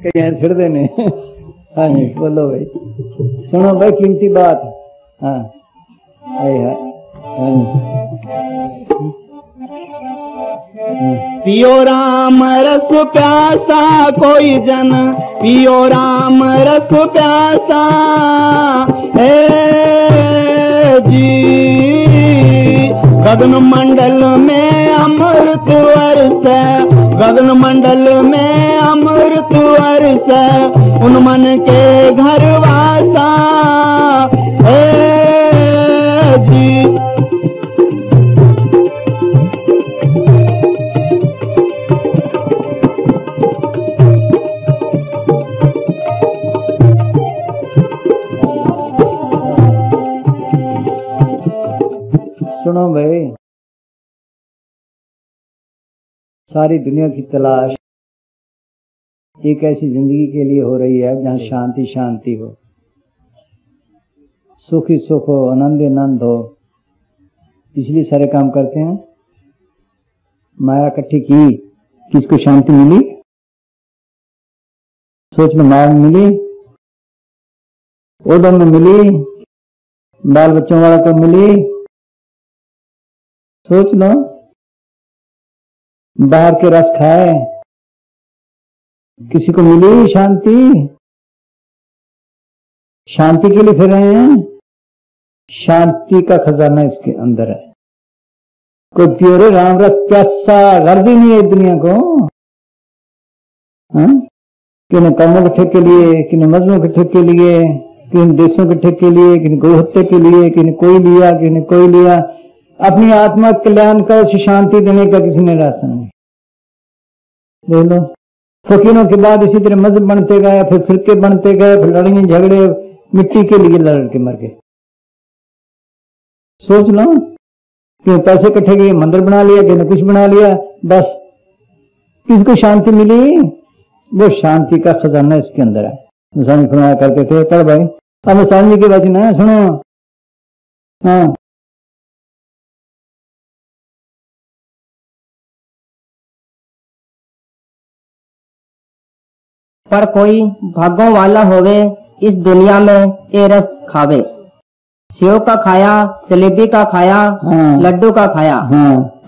कहीं छिड़ देने। हाँ जी बोलो भाई, सुनो भाई कीमती बात। हाँ पियो राम रस प्यासा कोई जन, पियो राम रस प्यासा जी। गगन मंडल में अमृत वर्ष, गगन मंडल में अमृत वर्ष, उन मन के घर वासा जी। सुनो भाई, सारी दुनिया की तलाश एक ऐसी जिंदगी के लिए हो रही है जहां शांति शांति हो, सुख ही सुख हो, आनंद ही आनंद हो, इसलिए सारे काम करते हैं। माया इकट्ठी की, किसको शांति मिली? सोच लो, माया में मिली, ओडो में मिली, बाल बच्चों वाला को मिली, सोच लो। बाहर के रस खाए, किसी को मिली शांति? शांति के लिए फिर रहे हैं। शांति का खजाना इसके अंदर है। कोई प्योरे राम रस प्यासा गर्ज ही नहीं है दुनिया को। किन्हें कर्मों के ठेके लिए, किन्हें मजलों के ठेके लिए, किन्हें देशों के ठेके लिए, किन्हें गौ हत्या के लिए, किन्हें कोई लिया, किन्हें कोई लिया। अपनी आत्मा कल्याण का, उसे शांति देने का किसी ने रास्ता नहीं। देख लो, फकीरों के बाद इसी तरह मजहब बनते गए, फिर फिरके बनते गए, फिर लड़ाई झगड़े, मिट्टी के लिए लड़ के मर गए। सोच लो कि पैसे इकट्ठे किए, मंदिर बना लिया, किसी ने कुछ बना लिया, बस किसको शांति मिली? वो शांति का खजाना इसके अंदर है। मुसानी फरमाया करते थे, कर भाई अब मुसानी की वचन है, सुनो। हाँ, पर कोई भागों वाला होवे इस दुनिया में ये रस खावे। सेव का खाया, जलेबी का खाया, लड्डू का खाया,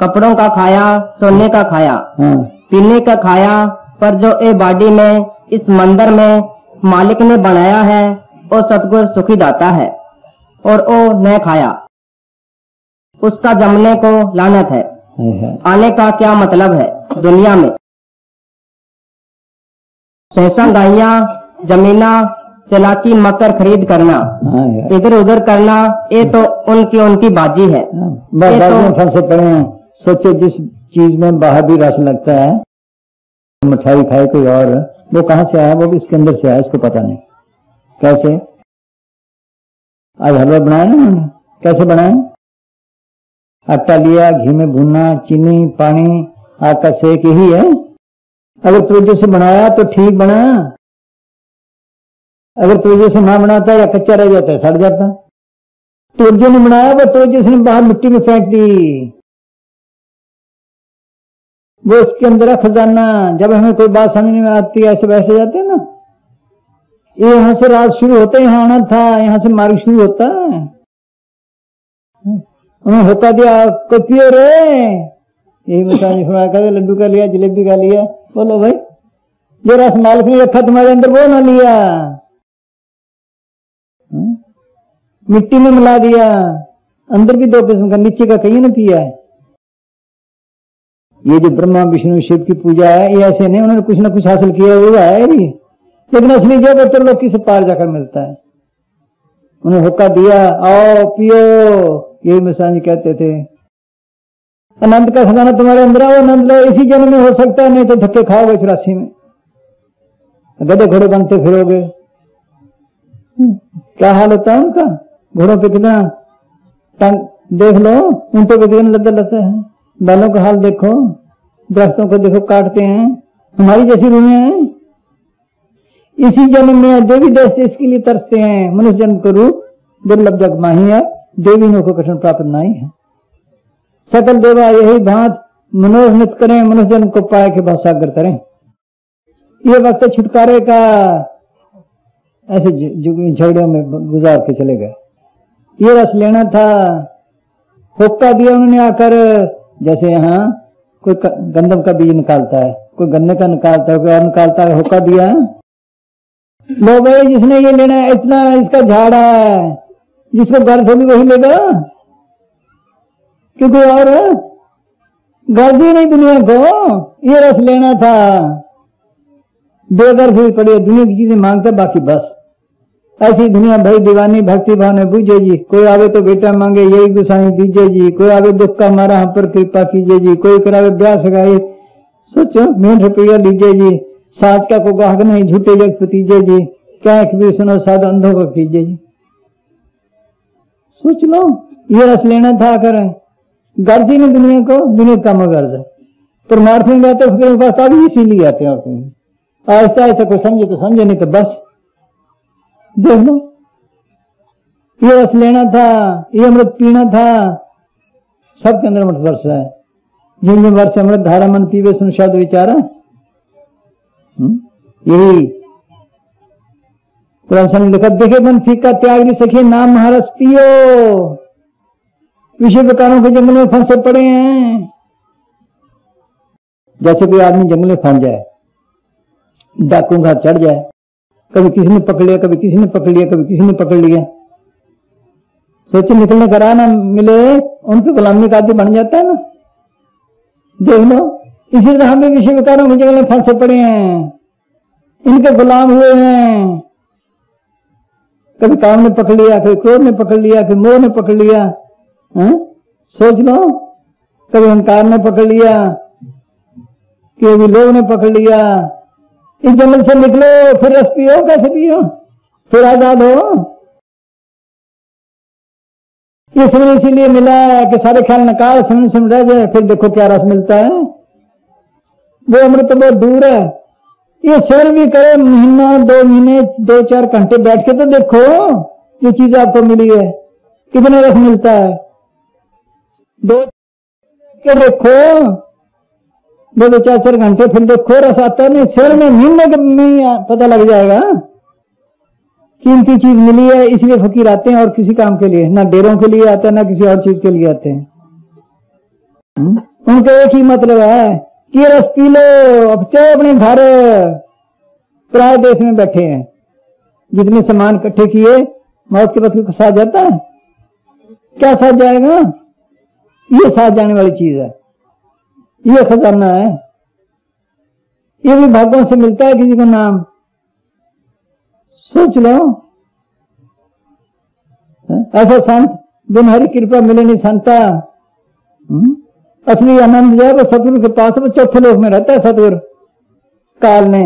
कपड़ों का खाया, सोने का खाया, पीने का खाया, पर जो ए बॉडी में, इस मंदिर में मालिक ने बनाया है, वो सतगुरु सुखी दाता है, और वो न खाया, उसका जमने को लानत है। आने का क्या मतलब है दुनिया में? पैसा, गाइया, जमीना, चलाकी, मकर खरीद करना, इधर उधर करना, ये तो उनकी बाजी है। तो से पड़े हैं। सोचो, जिस चीज में बाहर भी रस लगता है, मिठाई खाए कोई और, वो कहाँ से आया? वो भी इसके अंदर से आया, इसको पता नहीं। कैसे? आज हलवा बनाया ना उन्होंने, कैसे बनाया? आटा लिया, घी में भूनना, चीनी, पानी, आग का सेक, यही है। अगर तवज्जो से बनाया तो ठीक बना, अगर तवज्जो से ना बनाता या कच्चा रह जाता है, सड़ जाता। तवज्जो ने बनाया, वो तवज्जो से बाहर मिट्टी में फेंक दी। वो इसके अंदर है खजाना। जब हमें कोई बात समझ में आती है, ऐसे बैठ जाते हैं ना, ये यहां से रात शुरू होते, यहाँ आना था, यहां से मार्ग शुरू होता है। उन्हें होता दिया, कोई पियो रे, यही मिसाल सुना कर, लड्डू का लिया, जलेबी का लिया, बोलो भाई, जो रस मालिक ने रखा तुम्हारे अंदर वो ना लिया, मिट्टी में मिला दिया। अंदर भी दो किस्म का, नीचे का कहीं ना पिया है। ये जो ब्रह्मा विष्णु शिव की पूजा है, ये ऐसे नहीं, उन्होंने कुछ ना कुछ हासिल किया हुआ है भी, लेकिन असली जब उत्तरलोकी से पार जाकर मिलता है। उन्हें हुक्का दिया, आओ पियो, यही मिसाल कहते थे। आनंद का खजाना तुम्हारे अंदर है, वो आनंद लो, इसी जन्म में हो सकता है, नहीं तो धक्के खाओगे 84 में, गधे घोड़े बनते फिरोगे। क्या हाल होता है उनका? घोड़ों पे कितना टंग देख लो, ऊंटों पे कितना लद्दा लगता है, बैलों का हाल देखो, दरख्तों को देखो काटते हैं। हमारी जैसी दुनिया है। इसी जन्म में देवी देवता इसके लिए तरसते हैं, मनुष्य जन्म को रूप दुर्लभ जग माही है, देवी नो को कठिन प्राप्त नहीं है। सकल देवा यही भांत मनोरथ करें, मनुष्य जन्म को पाए के भाव सागर करें। ये वक्त छुटकारे का, ऐसे झगड़ों में गुजार के चले गए। ये रस लेना था, होक्का दिया उन्होंने आकर, जैसे यहाँ कोई गंदम का बीज निकालता है, कोई गन्ने का निकालता है, कोई और निकालता है, होक्का दिया। लो भाई, जिसने ये लेना है इतना इसका झाड़ा है, जिसको गर्ज होगी वही लेगा, क्योंकि और गर्ज ही नहीं दुनिया को। ये रस लेना था, बेगर्ज हुई पड़ी, दुनिया की चीजें मांगता बाकी बस। ऐसी दुनिया भाई दीवानी भक्ति भाव ने बूझे जी। कोई आवे तो बेटा मांगे यही गुसाई दीजिए जी, कोई आवे दुख का मारा हम पर कृपा कीजिए जी, कोई करावे ब्याह सगाई सोचो 1 रुपया लीजिए जी, साज का को गाहक नहीं झूठे जग पतीजे जी, क्या भी सुनो साध अंधों को कीजिए जी। सोच लो, ये रस लेना था करें, गर्ज ही नहीं दुनिया को, दुनिया का मगर्ज है। परमार्थ में जाते फिर पास अभी इसीलिए आते हैं। आहिस्ता आहिस्ता कोई समझे तो समझे, नहीं तो बस देख लो। ये रस लेना था, ये अमृत पीना था, सबके अंदर अमृत वर्ष है। जिन जिन वर्ष अमृत धारा मन पीवे सुन शब्द विचारा, यही कुरान लिखा, देखे मन फीका त्याग नहीं सके नाम महारस पियो। विषय विकारों के जंगल में फंसे पड़े हैं। जैसे कोई आदमी जंगल में फंस जाए, डाकू का चढ़ जाए, कभी किसी ने पकड़ लिया, कभी किसी ने पकड़ लिया, कभी किसी ने पकड़ लिया, सोचे निकलने का राह ना मिले, उनके गुलामी का आदि बन जाता है ना। देख लो, इसी तरह हम भी विषय विकारों के जंगल में फंसे पड़े हैं, इनके गुलाम हुए हैं। कभी काम ने पकड़ लिया, कभी क्रोध ने पकड़ लिया, कभी मोह ने पकड़ लिया, सोच लो, कभी अहंकार ने पकड़ लिया, कभी लोभ ने पकड़ लिया। इस जंगल से निकलो, फिर रस पियो, कैसे पियो, फिर आजाद हो। ये समझ इसीलिए मिला है कि सारे ख्याल नकार समझ रह जाए, फिर देखो क्या रस मिलता है। वो अमृत तो बहुत दूर है। ये स्वयं भी करे, महीना 2 महीने 2-4 घंटे बैठ के तो देखो, जो चीज आपको मिली है कितना रस मिलता है। 2 के देखो, 2-4 घंटे, फिर देखो रस आता नहीं। स्वयं में नींद में पता लग जाएगा कीमती चीज मिली है। इसलिए फकीर आते हैं, और किसी काम के लिए ना, डेरों के लिए आते हैं, ना किसी और चीज के लिए आते हैं। उनका एक ही मतलब है कि रस पी लो। अब चाहे अपने घर पराए देश में बैठे हैं, जितने सामान इकट्ठे किए, मौत के वक्त साथ जाता है क्या? साथ जाएगा? ये साथ जाने वाली चीज है, ये खजाना है। ये भी भाग्यों से मिलता है किसी को नाम। सोच लो, ऐसा संत बिन हरि कृपा मिले नहीं संता। असली आनंद जो है वो सतगुरु के पास, वो चौथे लोक में रहता है। सतगुरु काल ने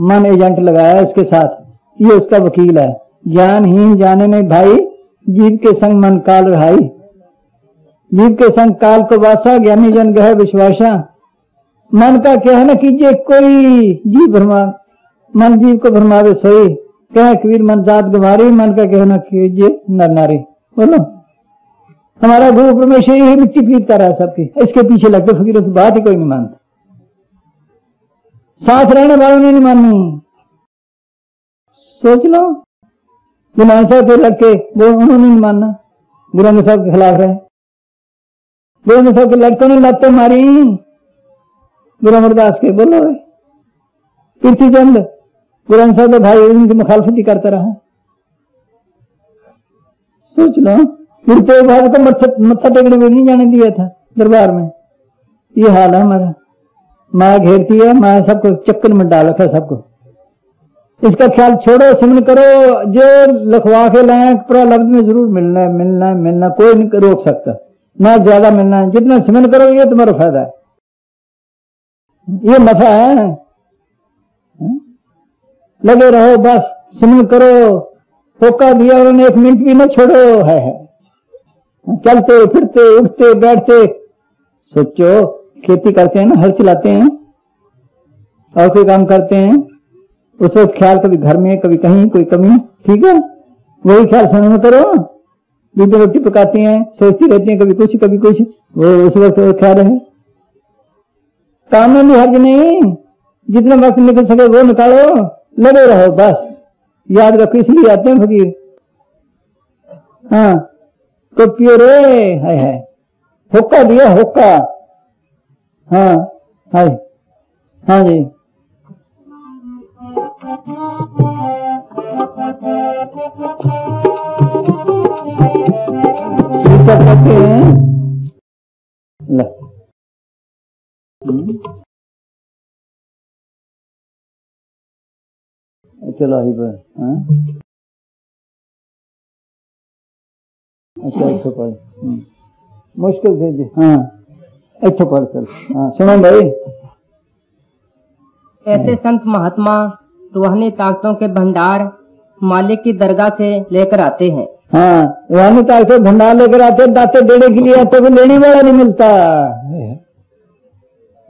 मन एजेंट लगाया इसके साथ, ये उसका वकील है। ज्ञानहीन जाने नहीं भाई, जीव के संग मन काल रहाई। जीव के संग काल को वासा, ज्ञानी जन गह विश्वासा। मन का क्या है ना कीजिए कोई, जीव भरमा मन जीव को भरमावे सोई। कह कबीर मन जात गुमारी, मन का कहना कीजिए नर नारी। बोलो, हमारा गुरु परमेश्वर यही मिट्टी पीटता रहा सबकी, इसके पीछे लगते फकीरों की बात ही कोई नहीं मानता। साथ रहने वालों ने नहीं मानी। सोच लो, गुरु साहब के लड़के वो उन्होंने नहीं मानना, गुरु साहब के खिलाफ रहे। गुरु साहब के लड़कों ने लाते मारी गुरु अमरदास के। बोलो, कीर्तिचंद गुरु साहब के भाई उनकी मुखालफती करता रहा। सोच लो, फिर तो भाई को मत्था टेकने में नहीं जाने दिया था दरबार में। ये हाल है हमारा। माया घेरती है, माया सबको चक्कर में डाल रखा है सबको। इसका ख्याल छोड़ो, सिमरन करो। जो लखवा के लाए पूरा लफ्ज में जरूर मिलना है, मिलना है, मिलना। कोई नहीं रोक सकता, ना ज्यादा मिलना है। जितना सिमरन करो ये तुम्हारा फायदा है, ये नफा है। लगे रहो बस, सिमरन करो। होका दिया उन्होंने, 1 मिनट भी न छोड़ो है। चलते फिरते उठते बैठते। सोचो, खेती करते हैं ना, हल चलाते हैं और कोई काम करते हैं, उस वक्त ख्याल कभी घर में, कभी कहीं कोई कमी, ठीक है, वही ख्याल समय में करो। दूध रोटी पकाती हैं, सोचती रहती हैं, कभी कुछ कभी कुछ, वो उस वक्त ख्याल है। काम में भी हर्ज नहीं, जितना वक्त निकल सके वो निकालो, लगे रहो बस। याद रखो, इसलिए आते हैं फकीर। हाँ, तो पियो रे, है हुक्का दिया, हुक्का। हाँ है, हाँ जी। कहते हैं चलो ही पर। अच्छा अच्छा पढ़, मुश्किल से जी। हाँ अच्छा पढ़ चल। हाँ सुनो भाई। ऐसे संत महात्मा रूहानी ताकतों के भंडार मालिक की दरगाह से लेकर आते हैं। हाँ, रूहानी ताकतों भंडार लेकर आते, दाते देने के लिए आते, तो लेने वाला नहीं मिलता।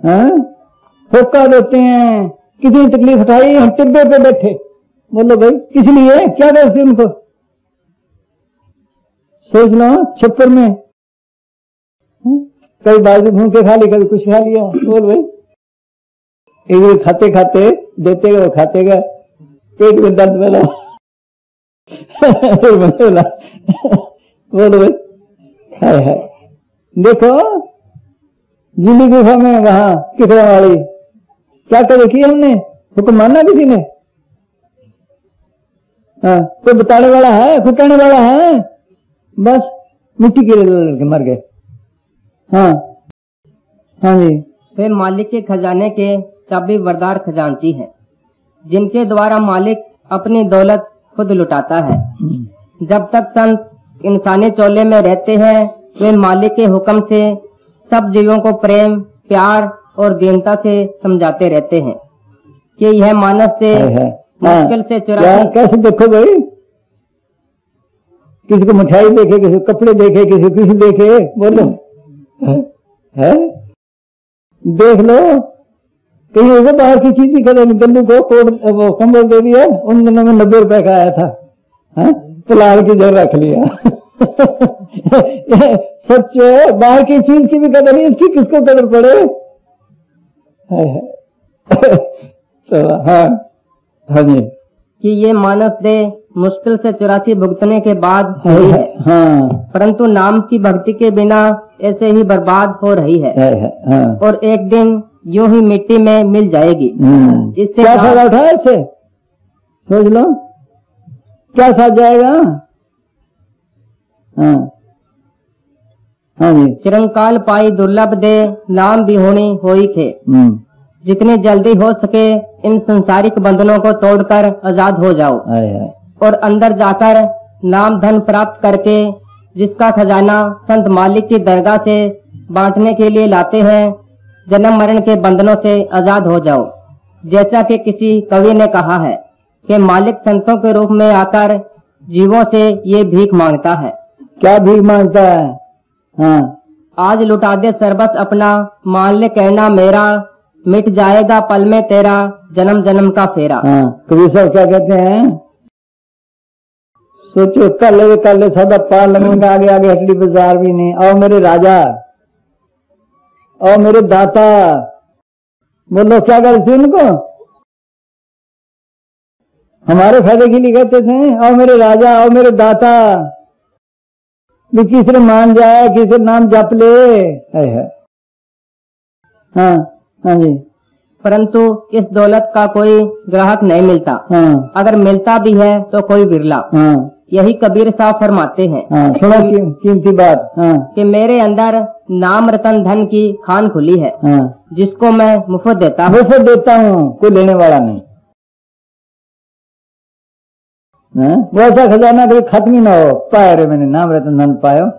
हाँ, हुक्का देते हैं, कितनी तकलीफ उठाई, हम टिब्बे पे बैठे। बोलो भाई किस लिए, क्या करते उनको? सोच लो, छप्पर में कभी बाजू भून के खा ली, कभी कुछ खा लिया। बोल भाई, एक खाते खाते देते गए, खाते गए, पेट में दर्द मिला। बोलो भाई, है देखो जिली गुफा में वहां किकरा वाली क्या कर देखी हमने, तो मानना किसी ने? हाँ, कोई बताने वाला है, कोई कहने वाला है? बस मिट्टी के लड़के मर गए। हाँ हाँ जी। वे मालिक के खजाने के चाबी वरदार खजांची हैं, जिनके द्वारा मालिक अपनी दौलत खुद लुटाता है। जब तक संत इंसानी चोले में रहते हैं, वे मालिक के हुक्म से सब जीवों को प्रेम, प्यार और दीनता से समझाते रहते हैं कि यह मानस से मुश्किल से चुरासी। कैसे देखो भाई, किसी को मिठाई देखे, किसी को कपड़े देखे, किसी को कुछ देखे। बोलो है? देख लो, कहीं होगा बाहर की चीज ही कदम। गल्लू को कोड वो कंबल दे दिया, उन दिनों में 90 रुपए का आया था, पुलाव की जगह रख लिया। सच है, बाहर की चीज की भी कदर नहीं, इसकी किसको कदर पड़े? तो हाँ हाँ जी, कि ये मानस दे मुश्किल से 84 भुगतने के बाद हुई है। हाँ। परंतु नाम की भक्ति के बिना ऐसे ही बर्बाद हो रही है। हाँ। और एक दिन यूं ही मिट्टी में मिल जाएगी। इससे क्या फायदा उठाए इससे? सोच लो, क्या साथ जाएगा? हाँ हाँ जी। चिरंकाल पाई दुर्लभ दे, नाम भी होनी होई खे। जितनी जल्दी हो सके इन संसारिक बंधनों को तोड़कर आजाद हो जाओ। और अंदर जाकर नाम धन प्राप्त करके, जिसका खजाना संत मालिक की दरगाह से बांटने के लिए लाते हैं, जन्म मरण के बंधनों से आजाद हो जाओ। जैसा कि किसी कवि ने कहा है कि मालिक संतों के रूप में आकर जीवों से ये भीख मांगता है। क्या भीख मांगता है? हाँ। आज लुटा दे सर्वस अपना, मान ले कहना मेरा, मिट जाएगा पल में तेरा जन्म जन्म का फेरा। हाँ, कवि साहब क्या कहते हैं? सोचो, कल सदा पार लगेगा, आगे आगे हटड़ी बाजार भी नहीं। आओ मेरे राजा, आओ मेरे दाता। बोलो क्या करते उनको? हमारे फायदे के लिए कहते थे, आओ मेरे राजा, आओ मेरे दाता। भी किसने मान जाए, किसने नाम जप ले। है। हाँ हाँ जी। परंतु इस दौलत का कोई ग्राहक नहीं मिलता। हाँ। अगर मिलता भी है तो कोई बिरला। हाँ। यही कबीर साहब फरमाते हैं। हाँ, सुनो कीमती बात। हाँ। कि मेरे अंदर नाम रतन धन की खान खुली है। हाँ। जिसको मैं मुफ्त देता हूँ, कोई लेने वाला नहीं। वो ऐसा खजाना कभी खत्म ही ना हो। पाया रे मैंने नाम रतन धन पायो,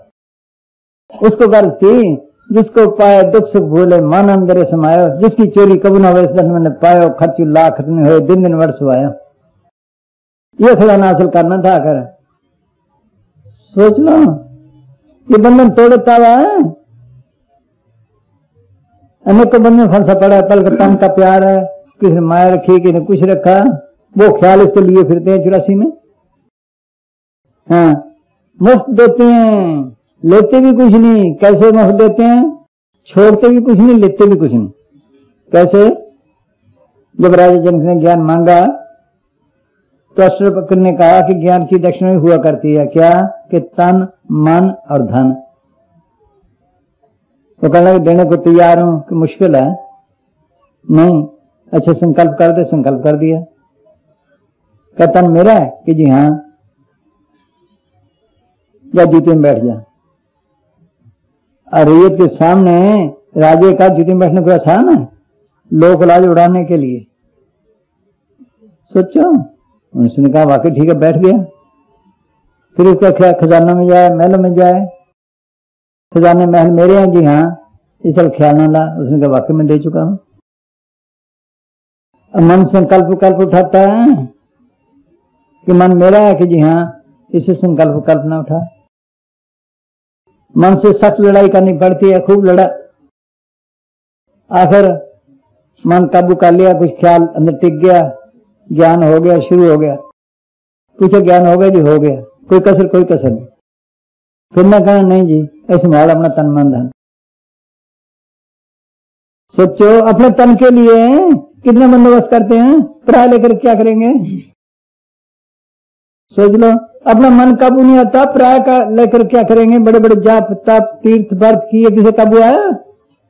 उसको गर्ज थी। जिसको पाए दुख सुख भूले, मन अंदर समायो। जिसकी चोरी कबू न वर्ष मैंने पायो, खर्चू लाख खत्म हुए, दिन दिन वर्ष आयो। ये खजाना हासिल करना था। कर सोच लो, ये बंधन तोड़ता हुआ है। अनेकों बंधन फंसा पड़ा है। पल का तन का प्यार है, किसी ने माया रखी, किसी ने कुछ रखा, वो ख्याल इसको लिए फिरते हैं 84 में। हाँ, मुफ्त देते हैं, लेते भी कुछ नहीं। कैसे मुफ्त देते हैं? छोड़ते भी कुछ नहीं, लेते भी कुछ नहीं। कैसे? जब राजा जनक ने ज्ञान मांगा तो अष्टवक्र ने कहा कि ज्ञान की दक्षिणा हुआ करती है क्या, कि तन, मन और धन। तो कहने लगे देने को तैयार हूं, कि मुश्किल है। नहीं, अच्छा संकल्प कर दे। संकल्प कर दिया। क्या तन मेरा है, कि जी हाँ। या जूते में बैठ जा। और रैयत के सामने राजे का जूते में बैठने को आसान है, लोक लाज उड़ाने के लिए। सोचो। उसने कहा वाकई ठीक है, बैठ गया। फिर उसका ख्याल खजाना में जाए, महलों में जाए। खजाने महल मेरे हैं, जी हाँ। इस तरह ख्याल ना ला। उसने कहा वाकई में दे चुका हूं। मन संकल्प कल्प उठाता है कि मन मेरा है, कि जी हाँ। इसे संकल्प कल्पना उठा। मन से सख्त लड़ाई करनी पड़ती है, खूब लड़ा। आखिर मन काबू कर लिया, कुछ ख्याल अंदर टिक गया, ज्ञान हो गया, शुरू हो गया। पूछे ज्ञान हो गया जी, हो गया, कोई कसर नहीं। फिर मैं कहना नहीं जी, ऐसे माहौल अपना तन मन धन। सोचो अपने तन के लिए कितने बंदोबस्त करते हैं, किराया लेकर क्या करेंगे। सोच लो, अपना मन काबू नहीं आता, प्राय का लेकर क्या करेंगे। बड़े बड़े जाप तप तीर्थ व्रत किए, किसे काबू आया।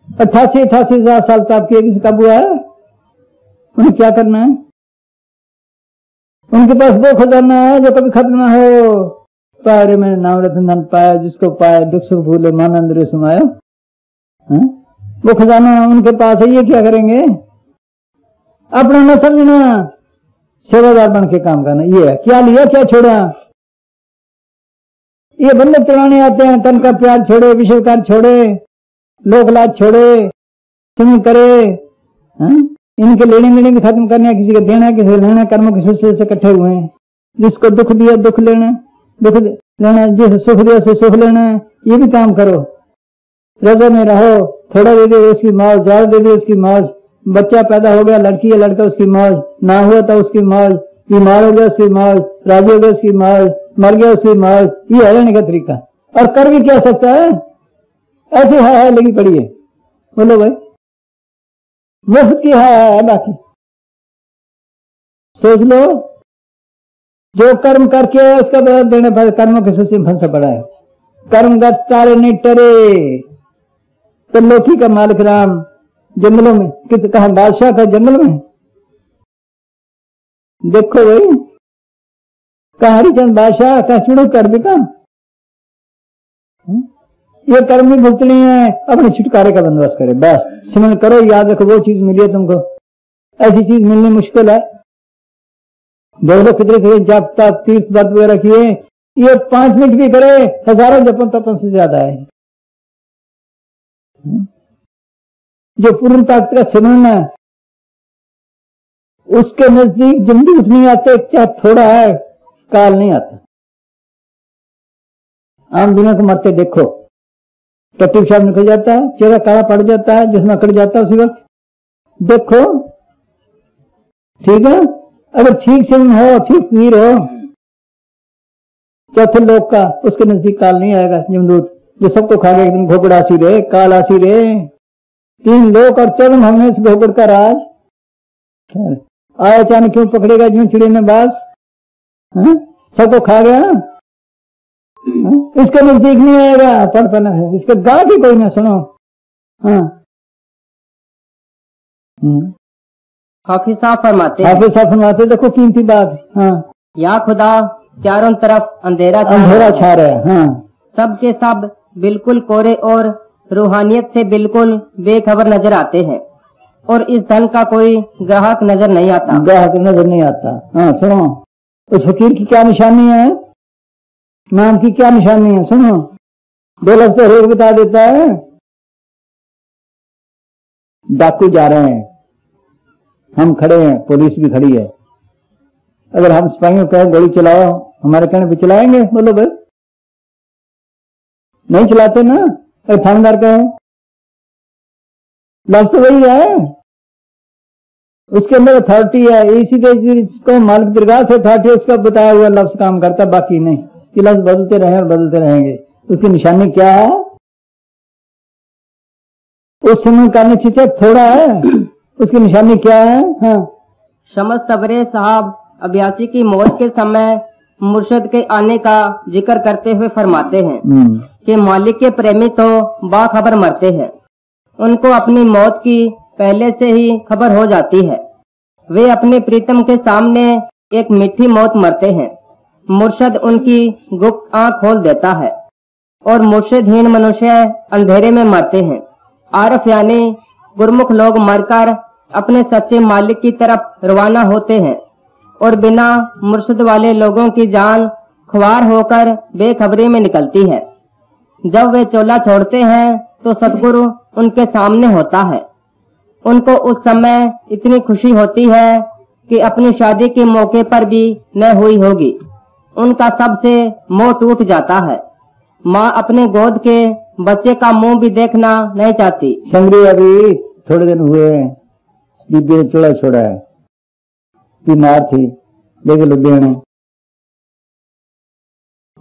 88,000 साल तप किए, किसे काबू आया। उन्हें क्या करना है। उनके पास वो खजाना है जो कभी खत्म ना हो। पारे में नाम रतन धन पाया, जिसको पाए दुख सुख भूले मन अंदर समायो। वो खजाना उनके पास है, ये क्या करेंगे। अपना न समझना, सेवादार बन के काम करना। ये है क्या लिया क्या छोड़ा। ये बंदूक चढ़ाने आते हैं, तन का प्यार छोड़े, विषयकार छोड़े, लोक लाज छोड़े, सिंह करे। इनके लेने देने भी खत्म करने, किसी को देना किसी को लेना, कर्मों के सिलसिले से इकट्ठे हुए हैं। जिसको दुख दिया दुख लेना, दुख लेना, जिसे सुख दिया उसे सुख लेना है। ये भी काम करो, रजा में रहो। थोड़ा दे दे उसकी मौज, ज्यादा दे दे उसकी मौज। बच्चा पैदा हो गया, लड़की है लड़का उसकी मौज, ना हुआ तो उसकी मौज, बीमार हो गया उसकी मौज, राजी हो गया उसकी मौज, मर गया उसकी मौज। ये है रहने का तरीका। और कर भी क्या सकता है, ऐसे है लगी पड़ी है। बोलो भाई, मुफ्त की है बाकी। सोच लो, जो कर्म करके उसका बदला देने पर कर्मों के सिलसिले में फंसा पड़ा है। कर्मगत तारे नहीं टरे, तो लोकी का मालिक राम जंगलों में, कहा बादशाह का जंगल में। देखो भाई, कहा हरिचंद बादशाह का चुड़ो कर बिका। ये कर्म भी भुगतनी है, अपने छुटकारे का बंदोबस्त करे। बस सिमरन करो, याद रखो वो चीज मिली है तुमको। ऐसी चीज मिलनी मुश्किल है। देखो कितने जाप तप तीर्थ व्रत वगैरह किए, ये 5 मिनट भी करे, हजारों जपन तपन से ज्यादा है। जो पूर्ण ताकत का सिमरन है, उसके नजदीक जमदूत नहीं आते, चाहे थोड़ा है, काल नहीं आता। आम दुनिया को मरते देखो, टट्टी पेशाब निकल जाता है, चेहरा काला पड़ जाता है, जिसमें अकड़ जाता है उसी वक्त। देखो ठीक है, अगर ठीक से हो, ठीक पीर हो, चौथे लोग का, उसके नजदीक काल नहीं आएगा। जमदूत जो सबको खा गया, एक दिन घोगड़ आसी रहे, काल आसी रहे। 3 लोग और 14 हमने इस घोगड़ का राज आया। अचानक क्यों पकड़ेगा, जो चिड़े ने बास, सबको खा गया। इसके नजदीक नहीं आएगा, पड़पना है इसके। गा के कोई ना सुनो। हाफिज साहब फरमाते, देखो कीमती बात। या खुदा चारों तरफ अंधेरा छा रहा है। सबके सब बिल्कुल कोरे और रूहानियत से बिल्कुल बेखबर नजर आते हैं, और इस धन का कोई ग्राहक नजर नहीं आता। सुनो, उस फकीर की क्या निशानी है, नाम की क्या निशानी है। सुनो, 2 लफ्ज़ तो रोज बता देता है। डाकू जा रहे हैं, हम खड़े हैं, पुलिस भी खड़ी है। अगर हम सिपाहियों कहें गोली चलाओ, हमारे कहने पे चलाएंगे। बोलो भाई, नहीं चलाते ना। अगर थानेदार कहें, लफ्ज़ तो वही है, उसके अंदर अथॉरिटी है। इसी को मालिक दरगाह से अथॉरिटी, उसका बताया हुआ लफ्ज़ काम करता, बाकी नहीं। ये लफ्ज़ बदलते रहे और बदलते रहेंगे। उसकी निशानी क्या है, उस समय करने से थोड़ा है, उसकी निशानी क्या है। शमस तबरे साहब अब्यासी की मौत के समय मुर्शद के आने का जिक्र करते हुए फरमाते हैं कि मालिक के प्रेमी तो बाखबर मरते हैं, उनको अपनी मौत की पहले से ही खबर हो जाती है। वे अपने प्रीतम के सामने एक मीठी मौत मरते हैं। मुर्शद उनकी गुप्त आंख खोल देता है और मुर्शदहीन मनुष्य अंधेरे में मरते हैं। आरफ यानी गुरमुख लोग मरकर अपने सच्चे मालिक की तरफ रवाना होते हैं और बिना मुर्शद वाले लोगों की जान ख्वार होकर बेखबरी में निकलती है। जब वे चोला छोड़ते हैं तो सतगुरु उनके सामने होता है। उनको उस समय इतनी खुशी होती है कि अपनी शादी के मौके पर भी न हुई होगी। उनका सबसे मोह टूट जाता है। माँ अपने गोद के बच्चे का मुंह भी देखना नहीं चाहती। संगरी अभी थोड़े दिन हुए बीबी ने चोला छोड़ा है, बीमार थी, लेके लुधियाने।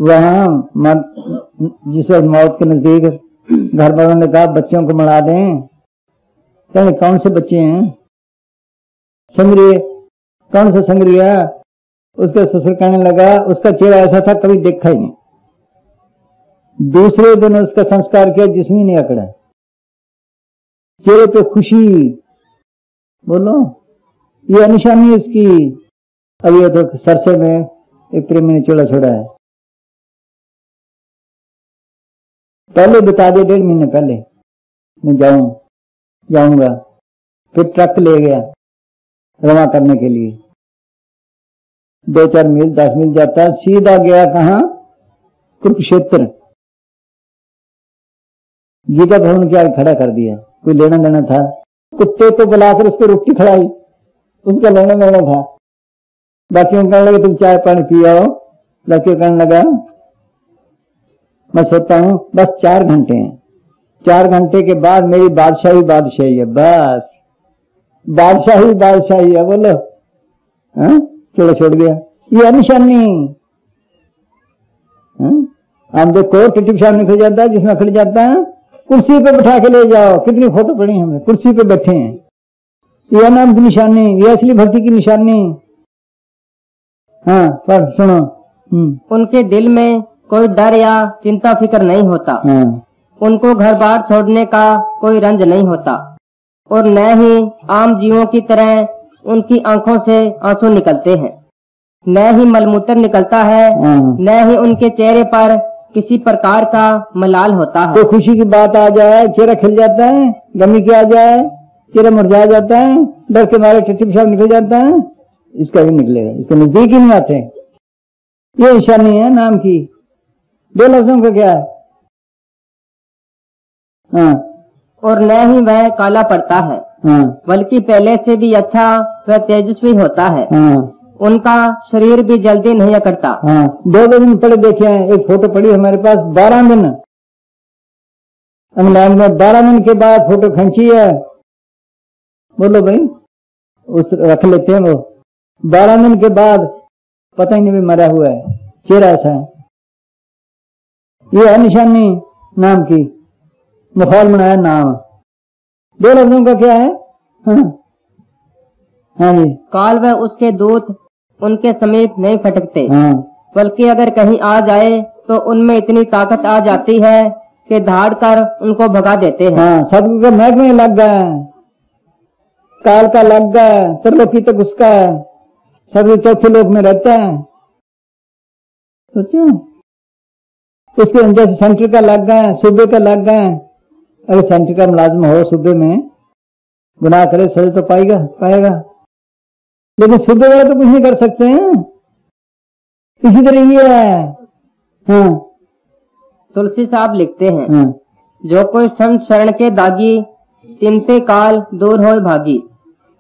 वहां जिस वक्त मौत के नजदीक घर वालों ने कहा बच्चों को मना दें। कहने कौन से बच्चे हैं? संगरी। कौन सा संगरिया? उसका ससुर कहने लगा उसका चेहरा ऐसा था कभी देखा ही नहीं। दूसरे दिन उसका संस्कार किया, जिस्म ही नहीं अकड़ा, चेहरे पे खुशी। बोलो ये निशानी इसकी। अभी ये तो सरसे में एक प्रेमी ने चोला छोड़ा है। पहले बता दे, 1.5 महीने पहले मैं जाऊंगा। फिर ट्रक ले गया रवा करने के लिए। 2-4 मील 10 मील जाता, सीधा गया कहाँ? कुरुक्षेत्र। गीता भवन के आगे खड़ा कर दिया। कोई लेना देना था? कुत्ते को बुलाकर उसको रोटी खिलाई, उसका लेना देना था। बाकियों कहने लगे तुम चाय पानी पी आओ। बाकी कहने लगा मैं सोचता हूं बस 4 घंटे हैं, 4 घंटे के बाद मेरी बादशाही है। बस बादशाही है। बोलो चलो छोड़ गया। ये निशानी। हम देखो टिटिप साहब निकल जाता है, जिसमें खड़ जाता है कुर्सी पे बैठा के ले जाओ। कितनी फोटो पड़ी हमें, कुर्सी पे बैठे हैं। यह नाम की निशानी, यह असली भक्ति की निशानी। हाँ पर सुनो, उनके दिल में कोई डर या चिंता फिक्र नहीं होता। उनको घर बार छोड़ने का कोई रंज नहीं होता और न ही आम जीवों की तरह उनकी आंखों से आंसू निकलते हैं, न ही मलमूत्र निकलता है, न ही उनके चेहरे पर किसी प्रकार का मलाल होता है। तो खुशी की बात आ जाए चेहरा खिल जाता है, गमी की आ जाए चेहरा मुरझा जाता है, डर के मारे टिटिप साहब निकल जाता है। इसका भी निकलेगा, इसके नजदीक ही नहीं आते। ये निशानी है नाम की। 2 लफ्जों का क्या है? और न ही वह काला पड़ता है, बल्कि पहले से भी अच्छा वह तेजस्वी होता है। उनका शरीर भी जल्दी नहीं अकड़ता। 2 दिन पड़े देखे हैं। एक फोटो पड़ी हमारे पास, 12 दिन इंग्लैंड में 12 दिन के बाद फोटो खींची है। बोलो भाई, उस रख लेते हैं वो। 12 दिन के बाद पता ही नहीं भी मरा हुआ है, चेहरा ऐसा है। ये है निशानी नाम की। मुखाल बनाया नाम। 2 लफ्जों का क्या है? हाँ जी। काल व उसके दूत उनके समीप नहीं फटकते, बल्कि अगर कहीं आ जाए तो उनमें इतनी ताकत आ जाती है कि धाड़ कर उनको भगा देते हैं। सबका महकमे लग गया है, काल का लग गया है, त्रिलोकी तक उसका है, सब 4थे लोक में रहता है। सोचो इसके जैसे सेंटर का लग गए, सूबे का लग गए। अगर सेंटर का मुलाजिम हो सूबे में, गुनाह करे सजा तो पाएगा, लेकिन सूबे वाले तो कुछ नहीं कर सकते हैं। इसी तरह ये है। तुलसी साहब लिखते हैं, जो कोई संत शरण के दागी, तिनते काल दूर होए भागी।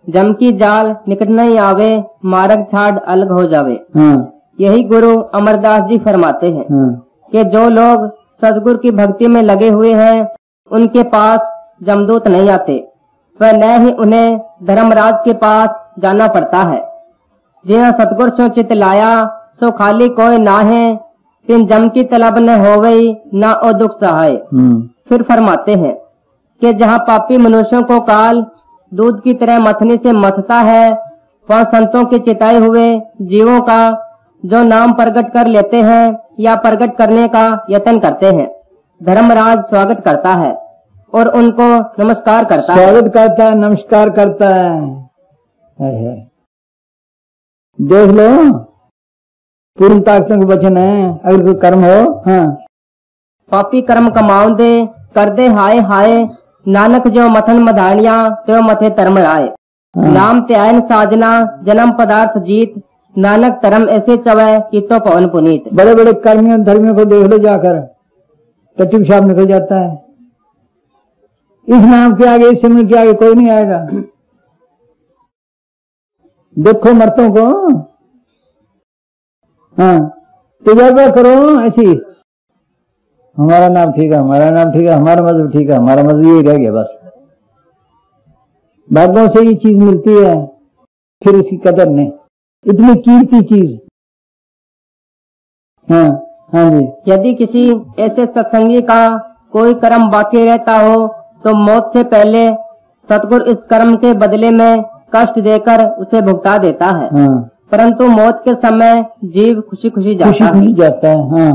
जम की जाल निकट नहीं आवे, मार्ग छाड़ अलग हो जावे। यही गुरु अमरदास जी फरमाते हैं कि जो लोग सदगुरु की भक्ति में लगे हुए हैं उनके पास जमदूत नहीं आते, वह न ही उन्हें धर्मराज के पास जाना पड़ता है। जिन्हें सतगुरु सो चित लाया सो खाली कोई ना है, तिन जम की तलब न होवई ना ओ दुख सहाय। फिर फरमाते हैं कि जहाँ पापी मनुष्यों को काल दूध की तरह मथनी से मथता है, वह संतों के चिताए हुए जीवों का जो नाम प्रकट कर लेते हैं या प्रकट करने का यत्न करते हैं, धर्मराज स्वागत करता है और उनको नमस्कार करता है। स्वागत करता है, नमस्कार करता है। देख लो, पूर्ण ताकतों के वचन है। अगर कोई कर्म हो, हाँ, पापी कर्म कमाओ दे, कर दे हाय हाय, नानक जो मथन मधानिया त्यो मथे धर्म राय। हाँ। नाम त्यायन साजना, जन्म पदार्थ जीत, नानक धर्म ऐसे चवै की तो पवन पुनीत। बड़े बड़े कर्मियों धर्मियों को देख लो जाकर, टट्टी पेशाब निकल जाता है। इस नाम के आगे, इस सिमरन के आगे कोई नहीं आएगा। देखो मर्तों को, हाँ, तजुर्बा करो ऐसी, हमारा नाम ठीक है, हमारा नाम ठीक है, हमारा मजहब ठीक है, हमारा मजहब यही रह गया बस। भाग्यों से ये चीज मिलती है, फिर इसकी कदर नहीं, इतनी कीमती चीज। हाँ हाँ जी। यदि किसी ऐसे सत्संगी का कोई कर्म बाकी रहता हो तो मौत से पहले सतगुरु इस कर्म के बदले में कष्ट देकर उसे भुगता देता है। हाँ। परंतु मौत के समय जीव खुशी खुशी जाता है। हाँ,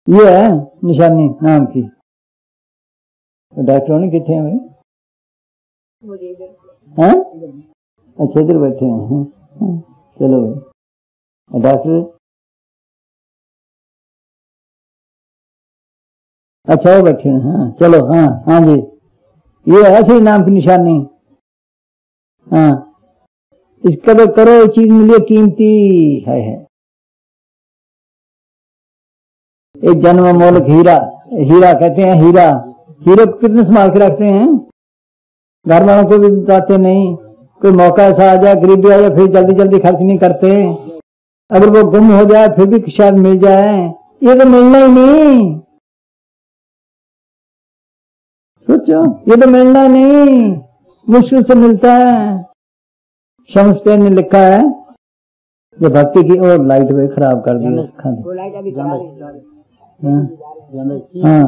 ये है निशानी नाम की। तो डॉक्टरों ने कितने हैं भाई? हाँ? अच्छा, इधर बैठे हैं। चलो भाई, डॉक्टर अच्छा वो बैठे हैं। हाँ चलो, हाँ हाँ जी, ये है सही नाम की निशानी। हाँ, इस कदर करो, ये चीज मिली कीमती है। एक जन्म मोलक हीरा, हीरा कहते हैं। हीरा, हीरे को कितने संभाल के रखते हैं, घर वालों को भी बताते नहीं। कोई मौका ऐसा आ जाए, गरीबी आ जाए, फिर जल्दी जल्दी खर्च नहीं करते। अगर वो गुम हो जाए फिर भी शायद मिल जाए, ये तो मिलना ही नहीं। सोचो, ये तो मिलना नहीं, मुश्किल से मिलता है। शमस्तेन ने लिखा है, ये भक्ति की और लाइट वे खराब कर दी। हाँ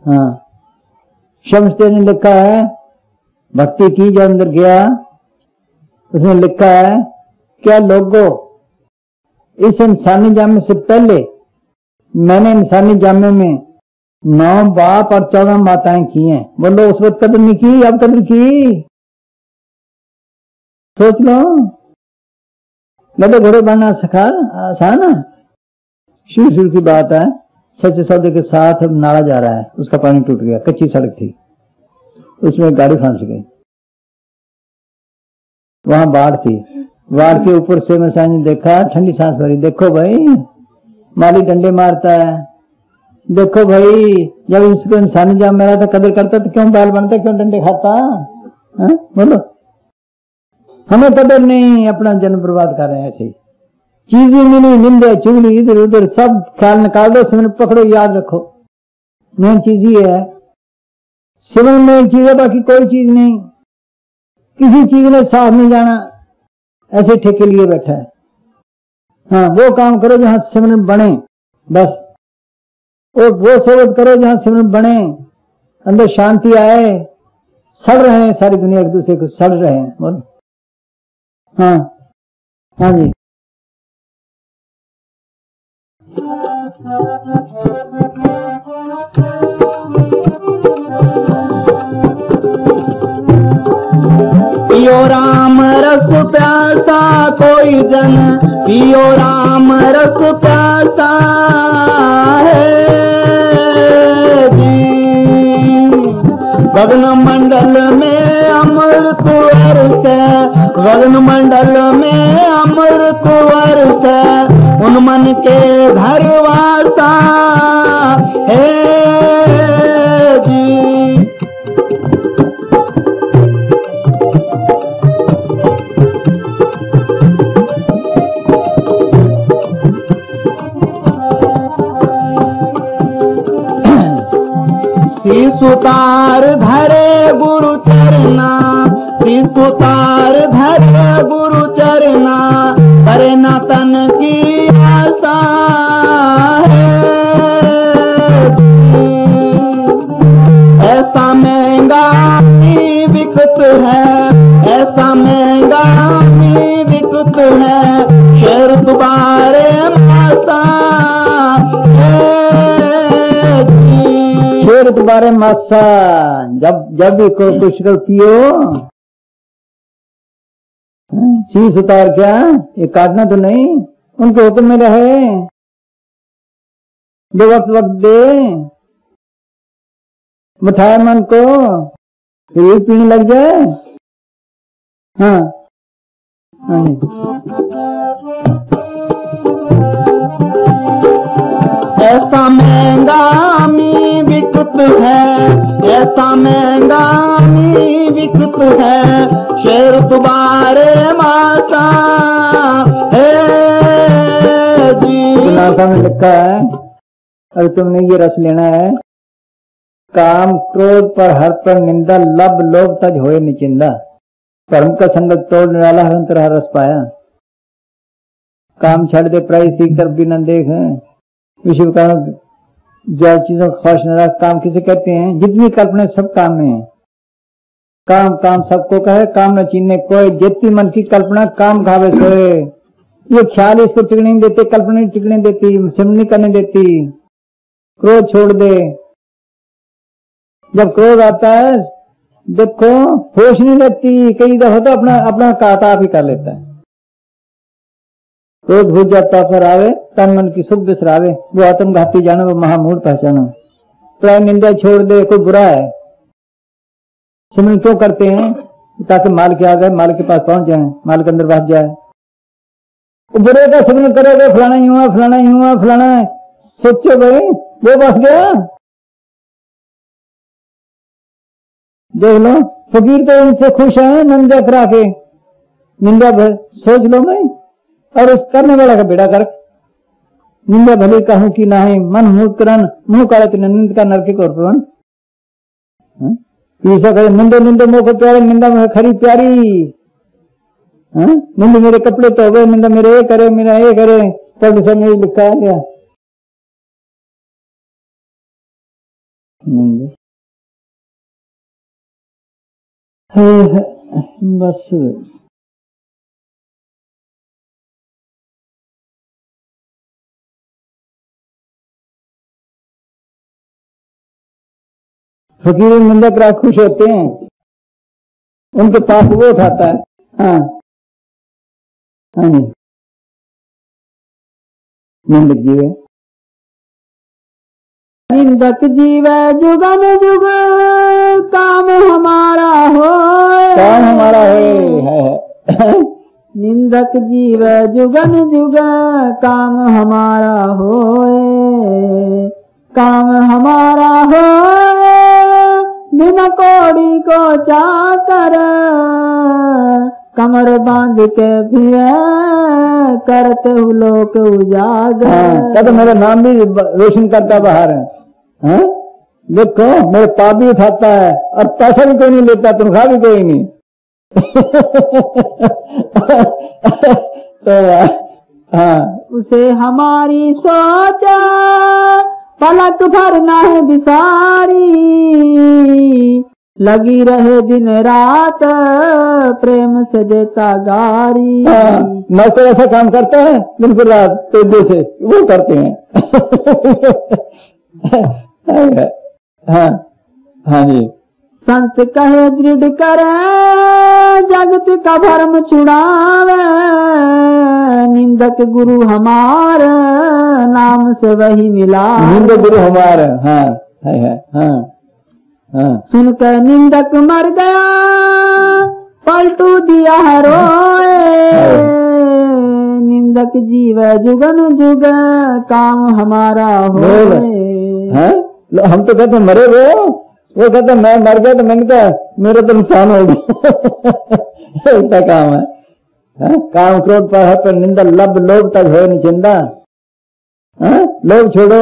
हाँ, शमस्तेन ने लिखा है, भक्ति की जो अंदर गया, उसने लिखा है, क्या लोगों, इस इंसानी जामे से पहले मैंने इंसानी जामे में 9 बाप और 14 माताएं की हैं। बोलो, उस वक्त कदर नहीं की, अब कदर की। सोच लो, गधे घोड़े बनना सिखा आसान है। शुरू की बात है, सच्चे सौदे के साथ नाला जा रहा है, उसका पानी टूट गया, कच्ची सड़क थी, उसमें गाड़ी फंस गई। वहां बाढ़ थी, बाढ़ के ऊपर से मैं सामने देखा, ठंडी सांस भरी। देखो भाई, माली डंडे मारता है। देखो भाई, जब इसको इंसानी जाम में रहा था, कदर करता तो क्यों बैल बनता, क्यों डंडे खाता? बोलो, हमें कदर नहीं, अपना जन्म बर्बाद कर रहे हैं। ऐसे चीज भी मिली, निंदे चुगली इधर उधर सब ख्याल निकाल दो, सिमरन पकड़ो, याद रखो। मेन चीज ये है, सिमरन में चीज है, बाकी कोई चीज नहीं। किसी चीज ने साथ नहीं जाना, ऐसे ठेके लिए बैठा है। हाँ, वो काम करो जहां सिमरन बने, बस। और वो सोबत करो जहां सिमरन बने, अंदर शांति आए। सड़ रहे हैं सारी दुनिया, एक दूसरे को सड़ रहे हैं। बोलो, हाँ हाँ जी। पियो राम रस प्यासा कोई जन, पियो राम रस प्यासा है जी। गगन मंडल में अमृत वर्षे, गगन मंडल में अमृत वर्षे, उन मन के घर वासा है जी। सुतार धरे गुरु चरना, सुतार धरे गुरु चरना, करे न तन की आशा है। ऐसा महंगा बिकत है, ऐसा महंगा बिकत विकृत है शेर तुम्हारे मासा शेर तुम्हारे मासा। जब भी कुछ कर पियो शीश उतार क्या, ये काटना तो नहीं, उनके हुक्म में रहे, दो वक्त दे, बिठाए मन को, फिर पीने लग जाए। हाँ ऐसा महंगा मी विकृत है, ऐसा महंगा मी विकृत है शेर तुम्हारे मासा है जी। नासा में लिखा है, अगर तुमने ये रस लेना है, काम क्रोध पर हर पर निंदा लब लोभ तज होए निचिंदा, कर्म का संगत तोड़ने वाला हर अंतर हर रस पाया। काम छड़ दे प्राय सीख तरफ भी न देख, विश्व का ज्यादा चीजों का ख्वाहिश न रख। काम किसे कहते हैं? जितनी कल्पना सब काम में है। काम काम सबको कहे, काम न चीनने कोई, जितनी मन की कल्पना काम खावे सोए। ये ख्याल इसको टिकने नहीं देते, कल्पना नहीं टिकने देती, सिमरन नहीं करने देती। क्रोध छोड़ दे। जब क्रोध आता है देखो होश नहीं रहती, कई दफा तो अपना काटा आप ही कर लेता है। क्रोध भूल जाता फिर आवे, तन मन की सुख बिसरावे, वो आत्मघाती जानो, वो महामूढ़ पहचानो। प्राय निंदा छोड़ दे, कोई बुरा है, सिमरन क्यों करते हैं? ताकि माल के आ गए, माल के पास पहुंच जाए, माल के अंदर बस जाए। बुरे का सिमरन करोगे, फलाना ही हुआ, फलाना ही हुआ, फलाना है, सोचो भाई वो बस गया। देख लो फकीर तो इनसे खुश है, निंदा करा के, निंदा भर सोच लो मैं, और उस करने वाला का बेड़ा कर। निंदा भले कहूं कि नाही, मन मूर्ख करन, मुंह काले निंद का नरके को अर्पण। ऐसा करे निंदो निंदो मोह को प्यारे, निंदा में खरी प्यारी। निंदा मेरे कपड़े तो हो गए, निंदा मेरे ये करे, मेरा ये करे, तब सब में लिखा है क्या? बस फकीर निंदा करा खुश होते हैं, उनके पास वो उठाता है। हाँ हाँ जी, निंदक जीव है, निंदक जीव जुगन जुग काम हमारा हो, काम हमारा है। निंदक जीव जुगन जुग काम हमारा होए, काम हमारा होए, बिना कोड़ी को चाकर कमर बांध के भी करते हुए लोग उजागर। क्या तो मेरा नाम भी रोशन करता बाहर है। देखो मेरे पाप भी उठाता है और पैसा भी कोई नहीं लेता, तनख्वाह भी कोई नहीं। तो हाँ, उसे हमारी सोच पलक भर न है बिसारी, लगी रहे दिन रात प्रेम से देता गारी। नौकर ऐसा काम करता है दिन पर रात, तेजे से वो करते हैं। हाँ हाँ जी। संत कहे दृढ़ करे जगत का भरम छुड़ावे, निंदक गुरु हमारे नाम से वही मिला। निंदक गुरु हमारे, हाँ है हाँ हाँ। सुनकर निंदक मर गया पलटू दिया है रोए, निंदक जीव जुगन जुग काम हमारा होए। हम तो कहते मरे वो कहते मैं मर गया, तो मैंने कहा मेरा तो नुकसान हो गया। ऐसा काम है। काम क्रोध पर निंदा लब लोभ तक हो निचिंदा। लोभ छोड़ो,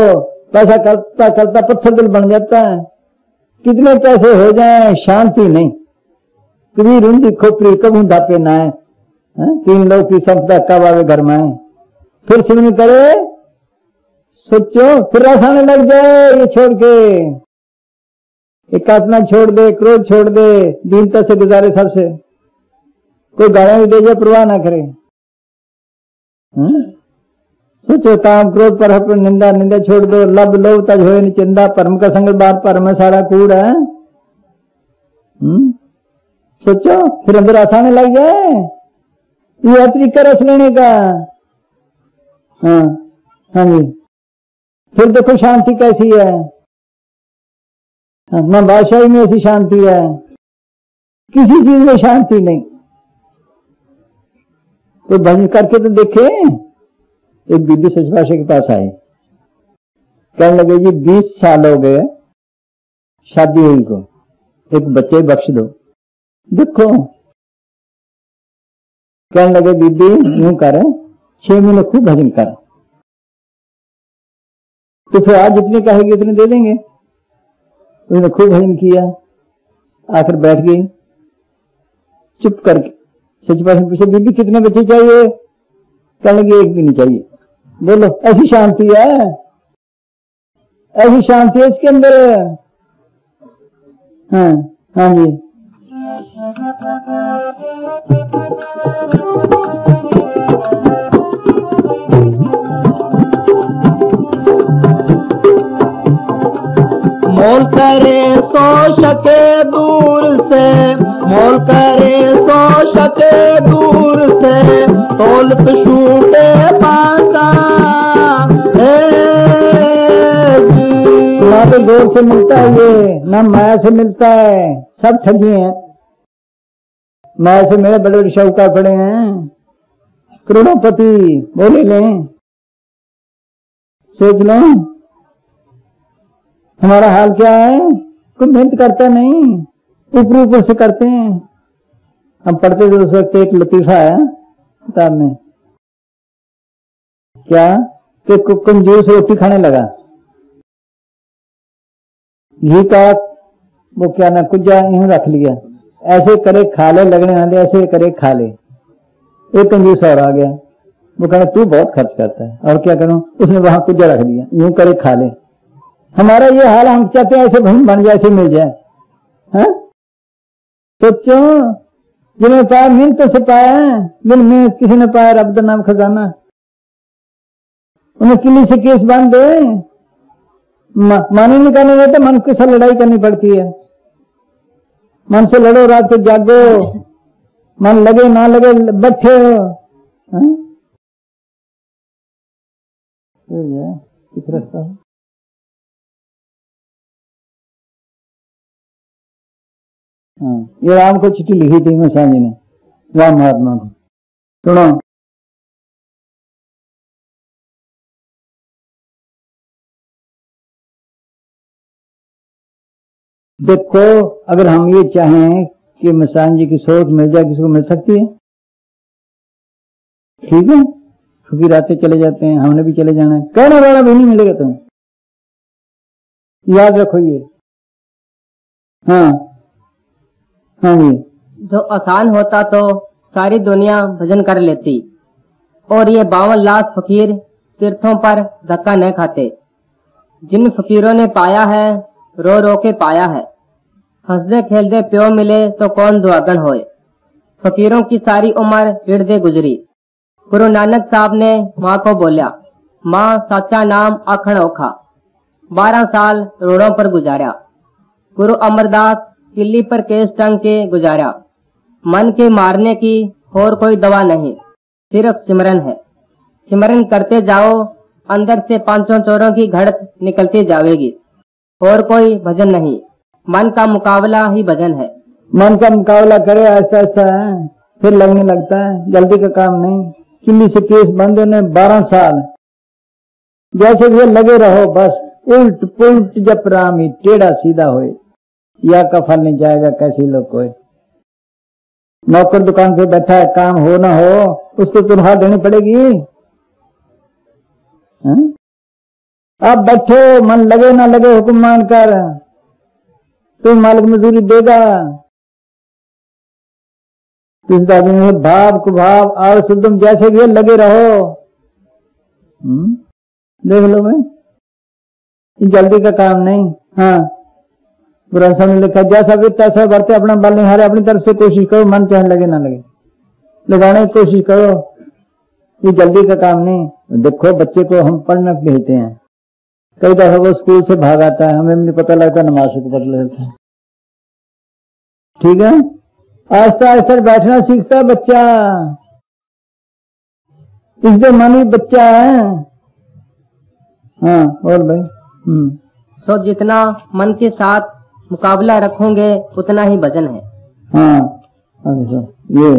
पैसा करता करता पत्थर दिल बन जाता है। कितने पैसे हो जाएं शांति नहीं, कभी रुंदी खोपड़ी कभी ढापे ना है। 3 लोग की संपदा कब आवे घर में। फिर सिमरन करे, सोचो फिर रस आने लग जाए। ये छोड़ के एकात्मा छोड़ दे, क्रोध छोड़ दे, दीनता से गुजारे सबसे। कोई गालियां भी दे जाए परवाह ना करे। सोचो काम क्रोध पर हट निंदा निंदा छोड़ दो, लब लोभ तज होए निचिंदा, परम का संग बात परम में सारा कूड़ है। सोचो फिर अंदर आसानी लग जाए, ये तरीका रस लेने का। हाँ हाँ जी, फिर देखो शांति कैसी है। न बादशाही में ऐसी शांति है, किसी चीज में शांति नहीं। तो भजन करके तो देखे। एक बीबी सच भाषा के पास आए, कहने लगे जी 20 साल हो गए शादी हुई को, एक बच्चे बख्श दो। देखो कहने लगे बीबी यूं कर, 6 महीने खूब भजन कर, तो फिर आज जितने कहेगी उतने दे देंगे। उसने खूब भजन किया, आकर बैठ गई चुप करके। सच भाषा पूछे बीबी कितने बच्चे चाहिए? कहने लगे एक भी नहीं चाहिए। बोलो ऐसी शांति है, ऐसी शांति है इसके अंदर। हाँ हाँ जी, मोल करे सो सके दूर से, मोल करे सो सके दूर से, तोल छूटे पासा। ना तो जोर से मिलता है ये, ना माया से मिलता है, सब ठगी हैं। माया से मेरे बड़े बड़े शाहूकार पड़े हैं, करोड़ोंपति बोले लें। सोच लो हमारा हाल क्या है, कोई मेहनत करता नहीं, ऊपर ऊपर से करते हैं। हम पढ़ते थे उस वक्त एक लतीफा है किताब में, क्या कि कंजूस रोटी खाने लगा, घी का वो क्या ना कुछ यूं रख लिया, ऐसे करे खा ले, लगने वाले ऐसे करे खा ले। एक कंजूस और आ गया, वो कहना तू बहुत खर्च करता है, और क्या करूं, उसने वहां कुछ रख दिया, यूं करे खा ले। हमारा ये हाल, हम चाहते हैं ऐसे भजन बन जाए, ऐसे मिल जाए। हाँ सोचो जिन्हें पाया मिन्नतों से पाया है, बिन में किसी ने पाया रब का नाम खजाना। उन्हें किले से केस बांध दे, मानी नहीं करने देते, मन के साथ लड़ाई करनी पड़ती है। मन से लड़ो, रात को जागो, मन लगे ना लगे बैठे हो। किस रास्ता है? ये राम को चिट्ठी लिखी थी मैं सांझी ने, राम महात्मा को। सुनो, देखो अगर हम ये चाहें कि मसान जी की सोच मिल जाए, किसी को मिल सकती है? ठीक है, फकीर आते चले जाते हैं, हमने भी चले जाना है, कहने वाला भी नहीं मिलेगा तुम्हें, याद रखो ये। हाँ हाँ जी, जो आसान होता तो सारी दुनिया भजन कर लेती, और ये 52 लाख फकीर तीर्थों पर धक्का न खाते। जिन फकीरों ने पाया है रो रो के पाया है, हंसदे खेलदे प्यो मिले तो कौन दुआगन होए। फकीरों की सारी उम्र हिरदे गुजरी। गुरु नानक साहब ने माँ को बोलिया, माँ सच्चा नाम आखण औखा। 12 साल रोडों पर गुजारा। गुरु अमरदास किल्ली पर केस टंग के गुजारा। मन के मारने की और कोई दवा नहीं, सिर्फ सिमरन है। सिमरन करते जाओ, अंदर से 500 चोरों की घड़त निकलती जाएगी, और कोई भजन नहीं। मन का मुकाबला ही भजन है। मन का मुकाबला करे ऐसा ऐसा है, फिर लगने लगता है, जल्दी का काम नहीं। किल्ली से केस बंद होने 12 साल, जैसे भी लगे रहो, बस उल्ट पुल्ट जप राम ही टेढ़ा सीधा होए, या का फल नहीं जाएगा कैसे लोग कोई। नौकर दुकान पे बैठा है, काम हो ना हो उसको तनख्वाह देनी पड़ेगी। अब बैठो, मन लगे ना लगे हुक्म मान कर, तुम मालिक मजदूरी देगा। भाव कुभाव और शुद्धम जैसे भी लगे रहो। देख लो भाई, जल्दी का काम नहीं। हाँ, बुरा समय लिखा, जैसा भी तैसा बरते, अपना बल नहीं हारे, अपनी तरफ से कोशिश करो, मन चाहे लगे ना लगे, लगाने की कोशिश करो। ये जल्दी का काम नहीं। देखो बच्चे को हम पढ़ना भेजते हैं, कई दफा वो स्कूल से भाग आता है, हमें नहीं पता लगता, नमाज को पढ़ लेता है। ठीक है, आहिस्ता आहिस्ता बैठना सीखता है बच्चा, इसलिए मानी बच्चा है। हाँ और भाई सो जितना मन के साथ मुकाबला रखोगे उतना ही वजन है। हाँ ये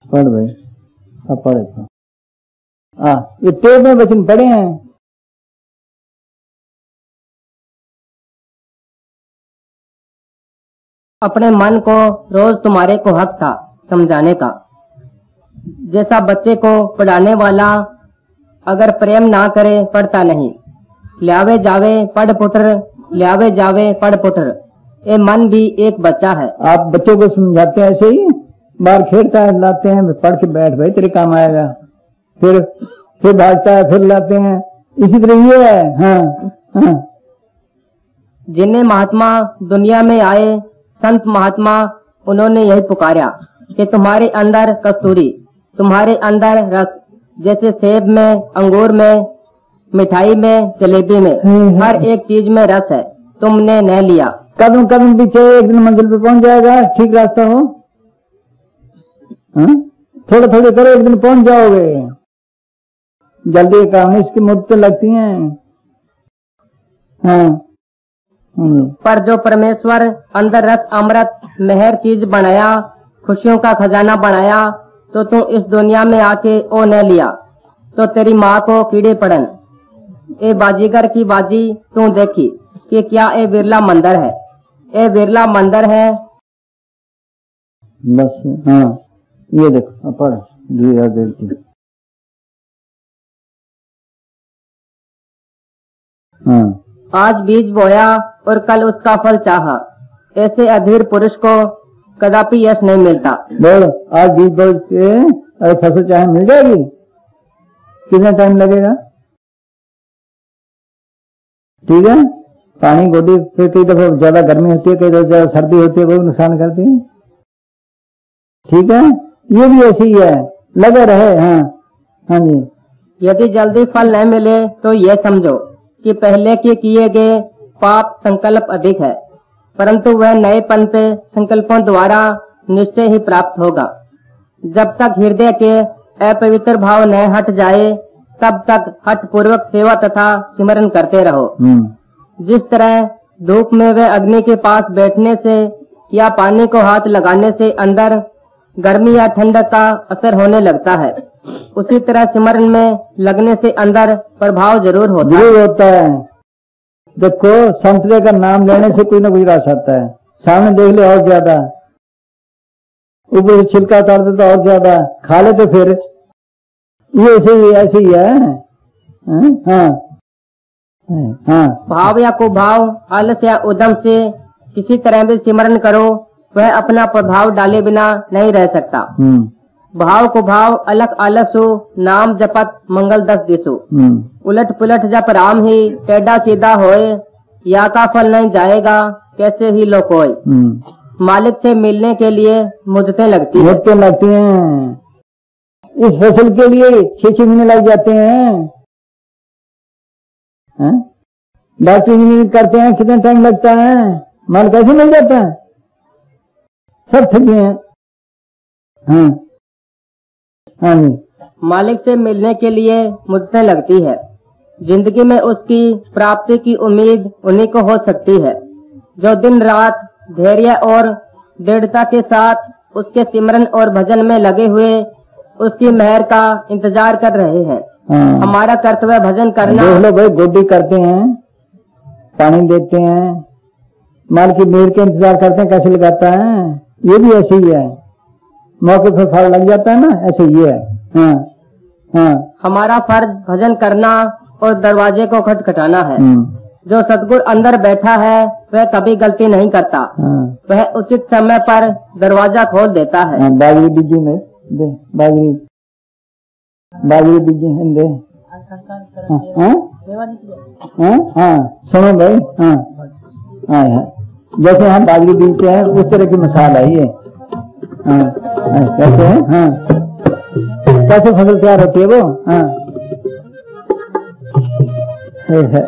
पढ़ भाई, अब पढ़े तो ये टेप में वचन पढ़े हैं। अपने मन को रोज तुम्हारे को हक था समझाने का। जैसा बच्चे को पढ़ाने वाला अगर प्रेम ना करे पढ़ता नहीं। ल्यावे जावे पढ़ पुटर, ल्यावे जावे पढ़ पुटर, ये मन भी एक बच्चा है। आप बच्चों को समझाते हैं ऐसे ही, बाहर खेलता है लाते हैं, पढ़ के बैठ भाई तेरे काम आएगा, फिर भागता है, फिर लाते हैं, इसी तरह ये है। हाँ। जिन्हें महात्मा दुनिया में आए संत महात्मा, उन्होंने यही पुकारा कि तुम्हारे अंदर कस्तूरी, तुम्हारे अंदर रस, जैसे सेब में, अंगूर में, मिठाई में, जलेबी में, हर एक चीज में रस है, तुमने न लिया। कदम कदम पीछे एक दिन मंजिल पे पहुंच जाएगा, ठीक रास्ता हो। थोड़े थोड़े करो, एक दिन पहुंच जाओगे। जल्दी काम नहीं, इसकी मुद्दतें लगती हैं। हाँ। पर जो परमेश्वर अंदर रस अमृत मेहर चीज बनाया, खुशियों का खजाना बनाया, तो तू इस दुनिया में आके ओ न लिया, तो तेरी माँ को कीड़े पड़न। ए बाजीगर की बाजी तू देखी कि क्या ए बिरला मंदिर है, ए बिरला मंदिर है। बस हाँ, ये देखो पढ़ धीरे धीरे। हाँ। आज बीज बोया और कल उसका फल चाहा, ऐसे अधीर पुरुष को कदापि यश नहीं मिलता। बोल, आज बीज बो के अरे फसल चाहे मिल जाएगी, कितना टाइम लगेगा? ठीक है, पानी गोदी, फिर कई दफा ज्यादा गर्मी होती है, कई दफा ज्यादा सर्दी होती है, वो नुकसान करती है। ठीक है, ये भी ऐसी ही है, लगा रहे। हाँ जी। यदि जल्दी फल न मिले तो ये समझो कि पहले के किए गए पाप संकल्प अधिक है, परंतु वह नएपन पे संकल्पों द्वारा निश्चय ही प्राप्त होगा। जब तक हृदय के अपवित्र भाव न हट जाए, तब तक हठ पूर्वक सेवा तथा सिमरन करते रहो। जिस तरह धूप में व अग्नि के पास बैठने से या पानी को हाथ लगाने से अंदर गर्मी या ठंडक का असर होने लगता है, उसी तरह सिमरन में लगने से अंदर प्रभाव जरूर होता है। देखो, संतरे का नाम लेने से कोई ना कोई रस आता है, सामने देख ले और ज्यादा, ऊपर से छिलका उतार दे तो और ज्यादा, खा ले तो फिर ये ऐसे ही है। हाँ। भाव या कुभाव, आलस या उद्यम से किसी तरह भी सिमरन करो, वह अपना प्रभाव डाले बिना नहीं रह सकता। भाव को भाव अलग आलसु, नाम जपत मंगल 10 दिसु। उलट पुलट जप राम ही, टेढ़ा सीधा होए, या का फल नहीं जाएगा, कैसे ही लो कोई। मालिक से मिलने के लिए मुद्दतें लगती हैं। इस फसल के लिए 6-6 महीने लग जाते हैं। डॉक्टर इंजीनियरिंग करते हैं, कितना टाइम लगता है, माल कैसे मिल जाता है, सब ठगे हैं। हाँ जी। मालिक से मिलने के लिए मुद्दतें लगती है। जिंदगी में उसकी प्राप्ति की उम्मीद उन्हीं को हो सकती है जो दिन रात धैर्य और दृढ़ता के साथ उसके सिमरन और भजन में लगे हुए उसकी मेहर का इंतजार कर रहे हैं। हमारा कर्तव्य भजन करना। देख लो भाई, गोडी करते हैं, पानी देते हैं, माल की मेहर के इंतजार करते हैं, कैसे लगाता है, ये भी ऐसे ही है, मौके पर फल लग जाता है ना, ऐसे ही है। हमारा फर्ज भजन करना और दरवाजे को खटखटाना है। जो सतगुरु अंदर बैठा है वह कभी गलती नहीं करता। वह उचित समय पर दरवाजा खोल देता है। बाजरी बीजी में दे, बाजरी बीजी है दे। सुनो भाई, जैसे हम बाजरी बीजते हैं उस तरह की मिसाल है ये। कैसे है? कैसे फसल तैयार होती है वो? हाँ है।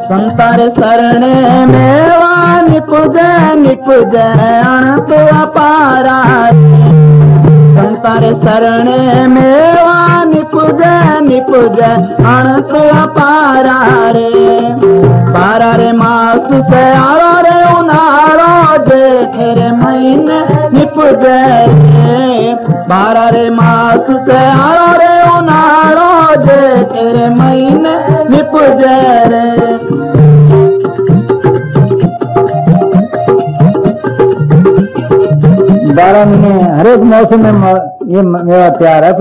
संतर शरणे मेवा निपुज निपुज अणत अपारा। संतर शरणे मेवा निपुज निपुज अणत अपारा रे। बारा रे मास से आरो रे उनारो जेठ रे महीने निपुज रे। बारा रे मास से आरो रे उनारो जेठ रे महीने निपुज रे। 12 महीने हर एक मौसम में ये मेवा तैयार है।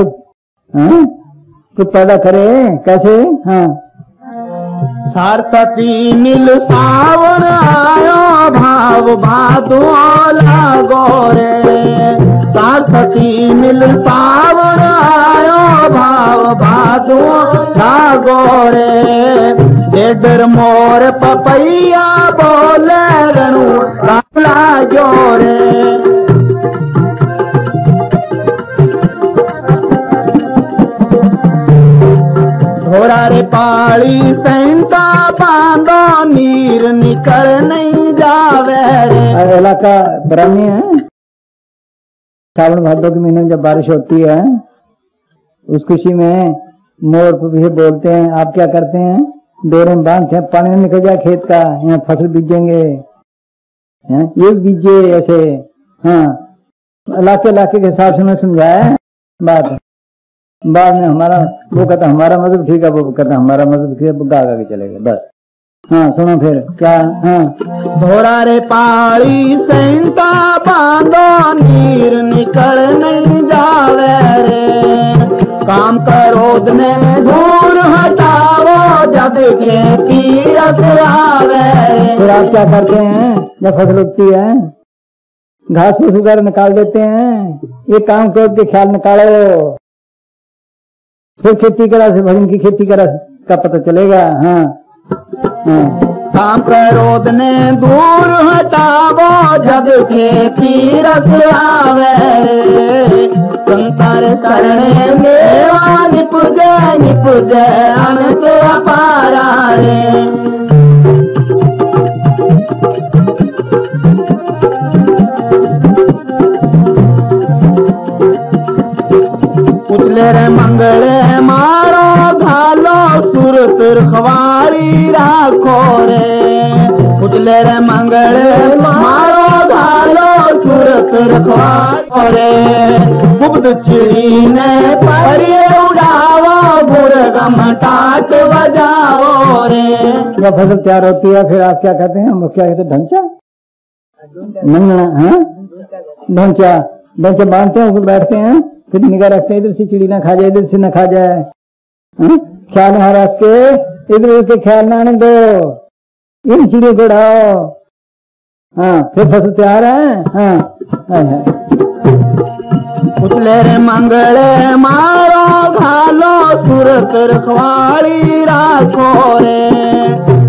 कुछ पैदा करे कैसे? हाँ सरस्वती मिल सावन आयो भाव भादो लागो रे। सरस्वती मिल सावन आयो भाव भादो लागो रे। डेढ़ मोर पपैया बोले रणु लागो रे। घोड़ा रे पाली सेंटा बांधो नीर निकल नहीं जावे रे। इलाका ग्रामीण है। सावन भादों के महीने में जब बारिश होती है उस खुशी में मोर भी बोलते हैं। आप क्या करते हैं? डोरे में बांधते हैं, पानी निकल जाए खेत का, यहाँ फसल बीजेंगे, ये बीजे ऐसे। हाँ इलाके इलाके के हिसाब से मैं समझाया बात। बाद में हमारा वो कहता हमारा मजहब ठीक है, वो कहता हमारा मजहब ठीक है, वो गा के चलेगा बस। हाँ सुनो फिर क्या? हाँ घोड़ा रे पाली सेंटा बांधो नीर निकल नहीं जावे रे। काम करोद ने दूर हटाओ जब खेती रस आवे रे। फिर आप क्या करते हैं जब फसल उगती है? घास फूस वगैरह निकाल देते हैं। ये काम क्रोध के ख्याल निकालो, फिर खेती करा से भजन की खेती करा का पता चलेगा। हाँ हाँ काम क्रोध ने दूर हटावो जब खेती रस आवे रे। संतर शरणे मेवा निपुज निपुज अणत अपारा रे। उछले रे मंगले मारो घालो सुरत रखवाली राखो रे। उछले रे मंगले मारो घालो सुरत रखवाली रे। गुप्त चिड़ी ने परिये उड़ावो गुरगम टाट बजाओ रे। जब फसल तैयार होती है फिर आप क्या कहते हैं? हम क्या कहते हैं? ढंचा मंगना। हाँ ढंचा ढंचा बांधते हैं, ऊपर बैठते हैं, फिर निगाह रखते हैं इधर से चिड़ी ना खा जाए, इधर से ना खा जाए। ख्याल यहाँ रख के इधर उधर के ख्याल ना आने दो, इन चिड़ियों को उड़ाओ। हाँ फिर फसल तैयार है। हाँ उछले रे मंगले मारो घालो सुरत रखवाली राखो रे।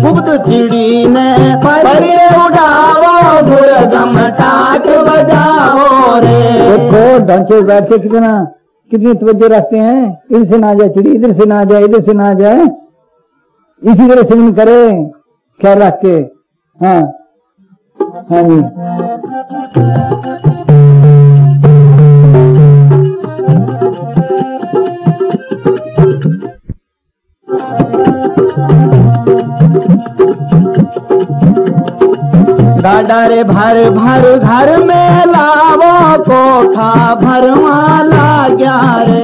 गुप्त चिड़ी ने परिये उड़ावो गुरगम टाट बजाओ रे। देखो ढांचे बैठ के कितनी तवज्जो रखते हैं। इधर से ना जाए चिड़ी, इधर से ना जाए, इधर से ना जाए, इसी तरह से करे ख्याल रख के। हाँ हाँ जी गाडा रे भर भर घर में लावो कोठा भरवाला गया रे।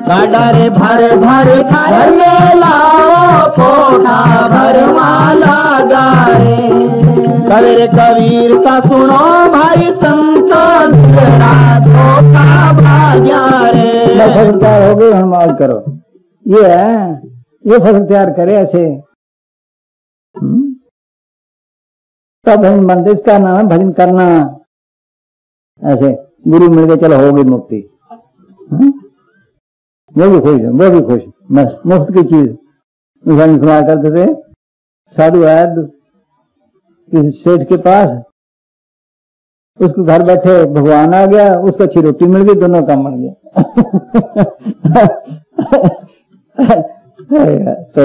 गाडा रे भर भर घर में लावो कोठा भरवाला गया रे। कबीर कबीर सा सुनो भाई संतो धोखा भाग्या रे। फसल तैयार हो गई, हनुमान करो। ये है, ये फसल तैयार करे ऐसे तब भजन बनते। इसका नाम है भजन करना। ऐसे गुरु मिल गए चलो हो गई मुक्ति। वो भी खुश है, वो भी खुश। बस मुफ्त की चीज सुना करते थे। साधु आया किसी सेठ के पास, उसको घर बैठे भगवान आ गया, उसको अच्छी रोटी मिल गई, दोनों काम बन गया। तो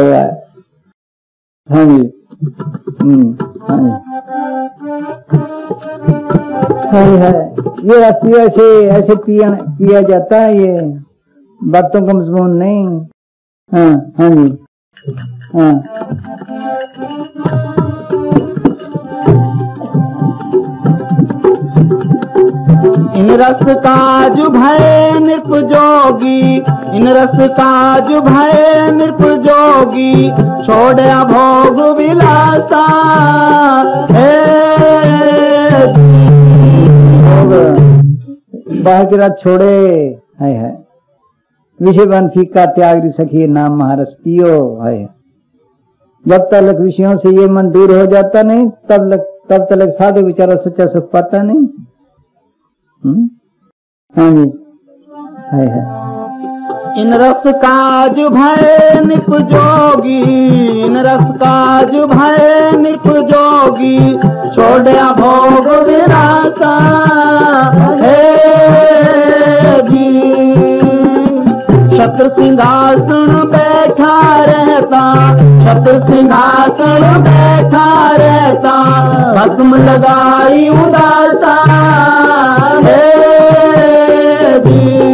हाँ जी, हाँ जी, है ये रास्ते ऐसे ऐसे किया जाता है, ये बातों का मजमून नहीं। हाँ हाँ जी, हाँ इन रस काज भय नृप जोगी, इन रस काज भय नृप जोगी, छोड़ा भोग विलासा। बाहर की रात छोड़े है विषय बन फीका त्याग सखी नाम महारस पियो है। जब तक विषयों से ये मन दूर हो जाता नहीं, तब तक साधु विचारा सच्चा सुख पाता नहीं। हाँ जी, है इन रस काज भय निप जोगी, इन रस काज भय निप जोगी, छोड़ा भोग विलासा। जी छत्र सिंहासन बैठा रहता, छत्र सिंहासन बैठा रहता, भस्म लगाई उदासा।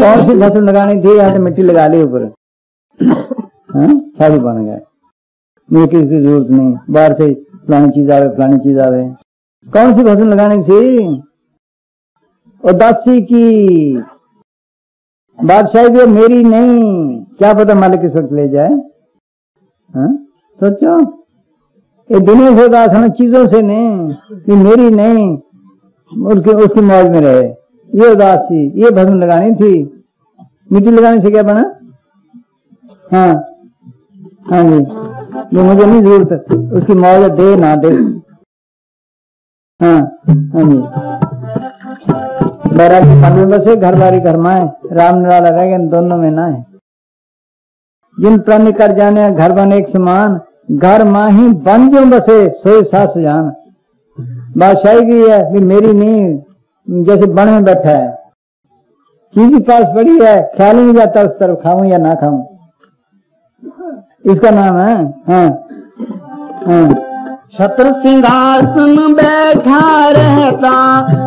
कौन सी भस्म लगानी थी, यहाँ से मिट्टी लगा ली ऊपर, साधु बन गए। मुझे किसी की जरूरत नहीं, बाहर से फलानी चीज आवे फलानी चीज आवे। कौन सी भस्म लगानी थी, उदासी की। बादशाही भी मेरी नहीं, क्या पता मालिक किस वक्त ले जाए। सोचो, ये दुनिया से उदास होना, चीजों से नहीं, ये मेरी नहीं, उसकी मौज में रहे। ये उदासी, ये भस्म लगानी थी, मिट्टी लगाने से क्या बना। हाँ हाँ जी, ये मुझे नहीं जरूरत, उसकी मौज दे ना दे। हाँ हाँ जी, बैराग के मन में बसे, घर बारी घर माए, राम निराला रह गए, दोनों में ना है। जिन प्राणी कर जाने घर बने एक समान, घर माही बन जो बसे सोए सास जान। बादशाही भी है भी मेरी नहीं, जैसे बन में बैठा है, चीज पास पड़ी है, ख्याल ही नहीं जाता उस तरफ खाऊं या ना खाऊं, इसका नाम है। हाँ हाँ, छत्र सिंहासन बैठा रहता,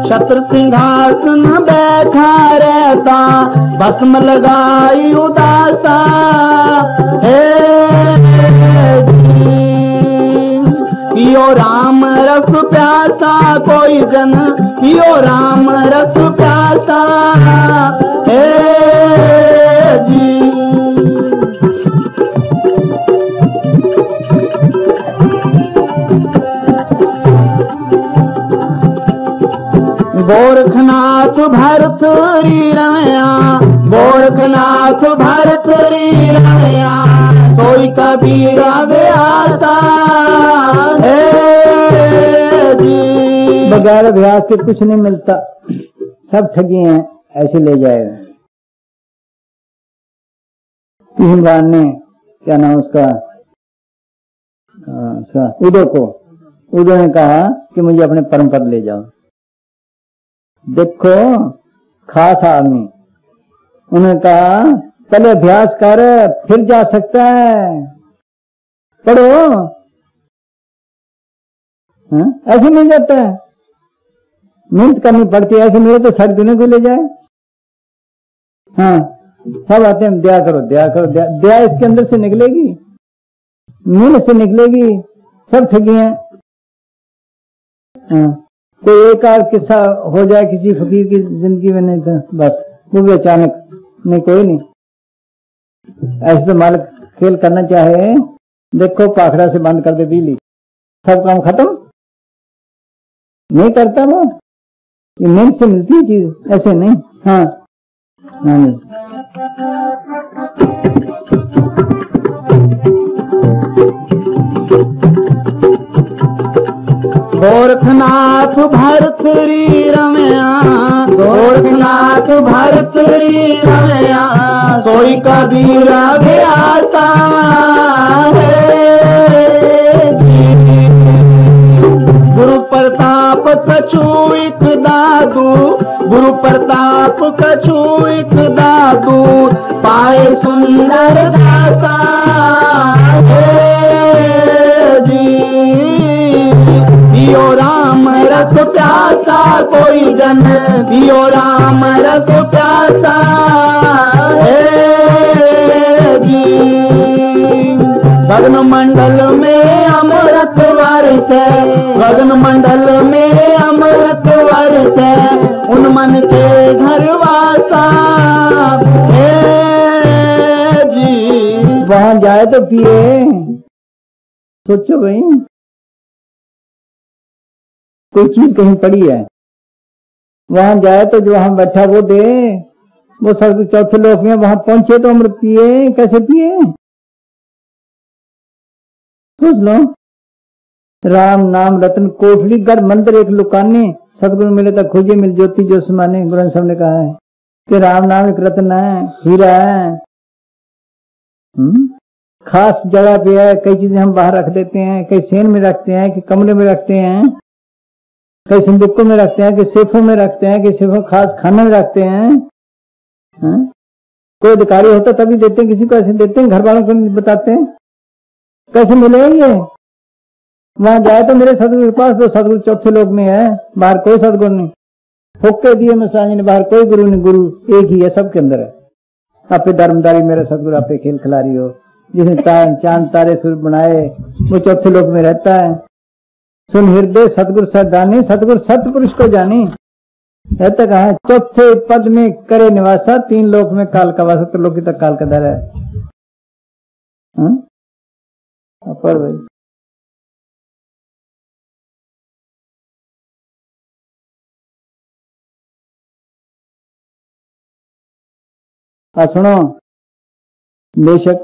छत्र सिंहासन बैठा रहता, भस्म लगाई उदासा। पियो राम रस प्यासा कोई जन, पियो राम रस प्यासा। जी गोरखनाथ भरथरी रमया, गोरखनाथ भरथरी रमया, सोई कबीरा व्यासा। बगैर अभ्यास के कुछ नहीं मिलता, सब ठगी हैं, ऐसे ले जाएगा। भगवान ने क्या नाम उसका, उदो ने कहा कि मुझे अपने परम पद ले जाओ। देखो खास आदमी, उन्होंने कहा पहले अभ्यास कर फिर जा सकता है, पढ़ो। ऐसे नहीं जाता है, मेहनत करनी पड़ती है। ऐसे मेरे तो सर दुनिया को ले जाए। हाँ, सब आते हैं दया करो दया करो, दया इसके अंदर से निकलेगी, मेहनत से निकलेगी, सब ठगी हैं। हाँ, कोई एक आध किस्सा हो जाए किसी फकीर की जिंदगी में, नहीं तो बस वो भी अचानक नहीं, कोई नहीं। ऐसे तो मालिक खेल करना चाहे, देखो पाखड़ा से बंद कर दे बिजली, सब काम खत्म नहीं करता वो। ये मेहनत से मिलती है चीज, ऐसे नहीं। हाँ हाँ नहीं। गोरखनाथ भरतरी रमया, गोरखनाथ भरतरी रमया, सोई कबीर अभ्यासा गुरु प्रताप कछु एक दादू, गुरु प्रताप कछु एक दादू, पाए सुंदर दासा पियो राम रस प्यासा कोई जन, पियो राम रस प्यासा जी। गगन मंडल में अमृत वर्ष, गगन मंडल में अमृत वर्ष, उन मन के घर वासा जी। वहां जाए तो पिए, सोचो भाई कोई चीज कहीं पड़ी है, वहां जाए तो जो वहां बैठा वो दे, वो सब चौथे लोक में वहां पहुंचे तो अमृत पिए, कैसे पिए सोच लो। राम नाम रत्न कोठली गढ़ मंदिर एक लुकाने, सतगुरु मिले तो खोजे मिल ज्योति जो समाने। गुरु ग्रंथ साहब ने कहा है कि राम नाम एक रत्न है, हीरा है। खास जगह पे है, कई चीजें हम बाहर रख देते हैं, कई सेन में रखते हैं, कि कमरे में रखते हैं, कई संदूकों में रखते हैं, कि सेफों में रखते हैं, कि सेफों खास खाने में रखते हैं। कोई अधिकारी होता तभी देते हैं, किसी को ऐसे देते हैं, घर वालों को नहीं बताते हैं, कैसे मिले ये। वहां जाए तो मेरे सदगुरु के पास, तो सदगुरु चौथे लोक में है, बाहर कोई सदगुरु नहीं। हुक्के दिए मसाजी ने, बाहर कोई गुरु नहीं, गुरु एक ही है, सबके अंदर है। आपे धर्मदारी मेरा सदगुरु आपे खेल खिलारी हो, जिसने चांद तारे सूर्य बनाए वो चौथे लोक में रहता है। सुन हृदय सतगुरु सदानी, सतगुरु सतपुरुष को जानी। रहता कहा है चौथे पद में करे निवासा, तीन लोक में काल का वासा, तो लोक तक काल का दर है। पर भाई सुनो, बेशक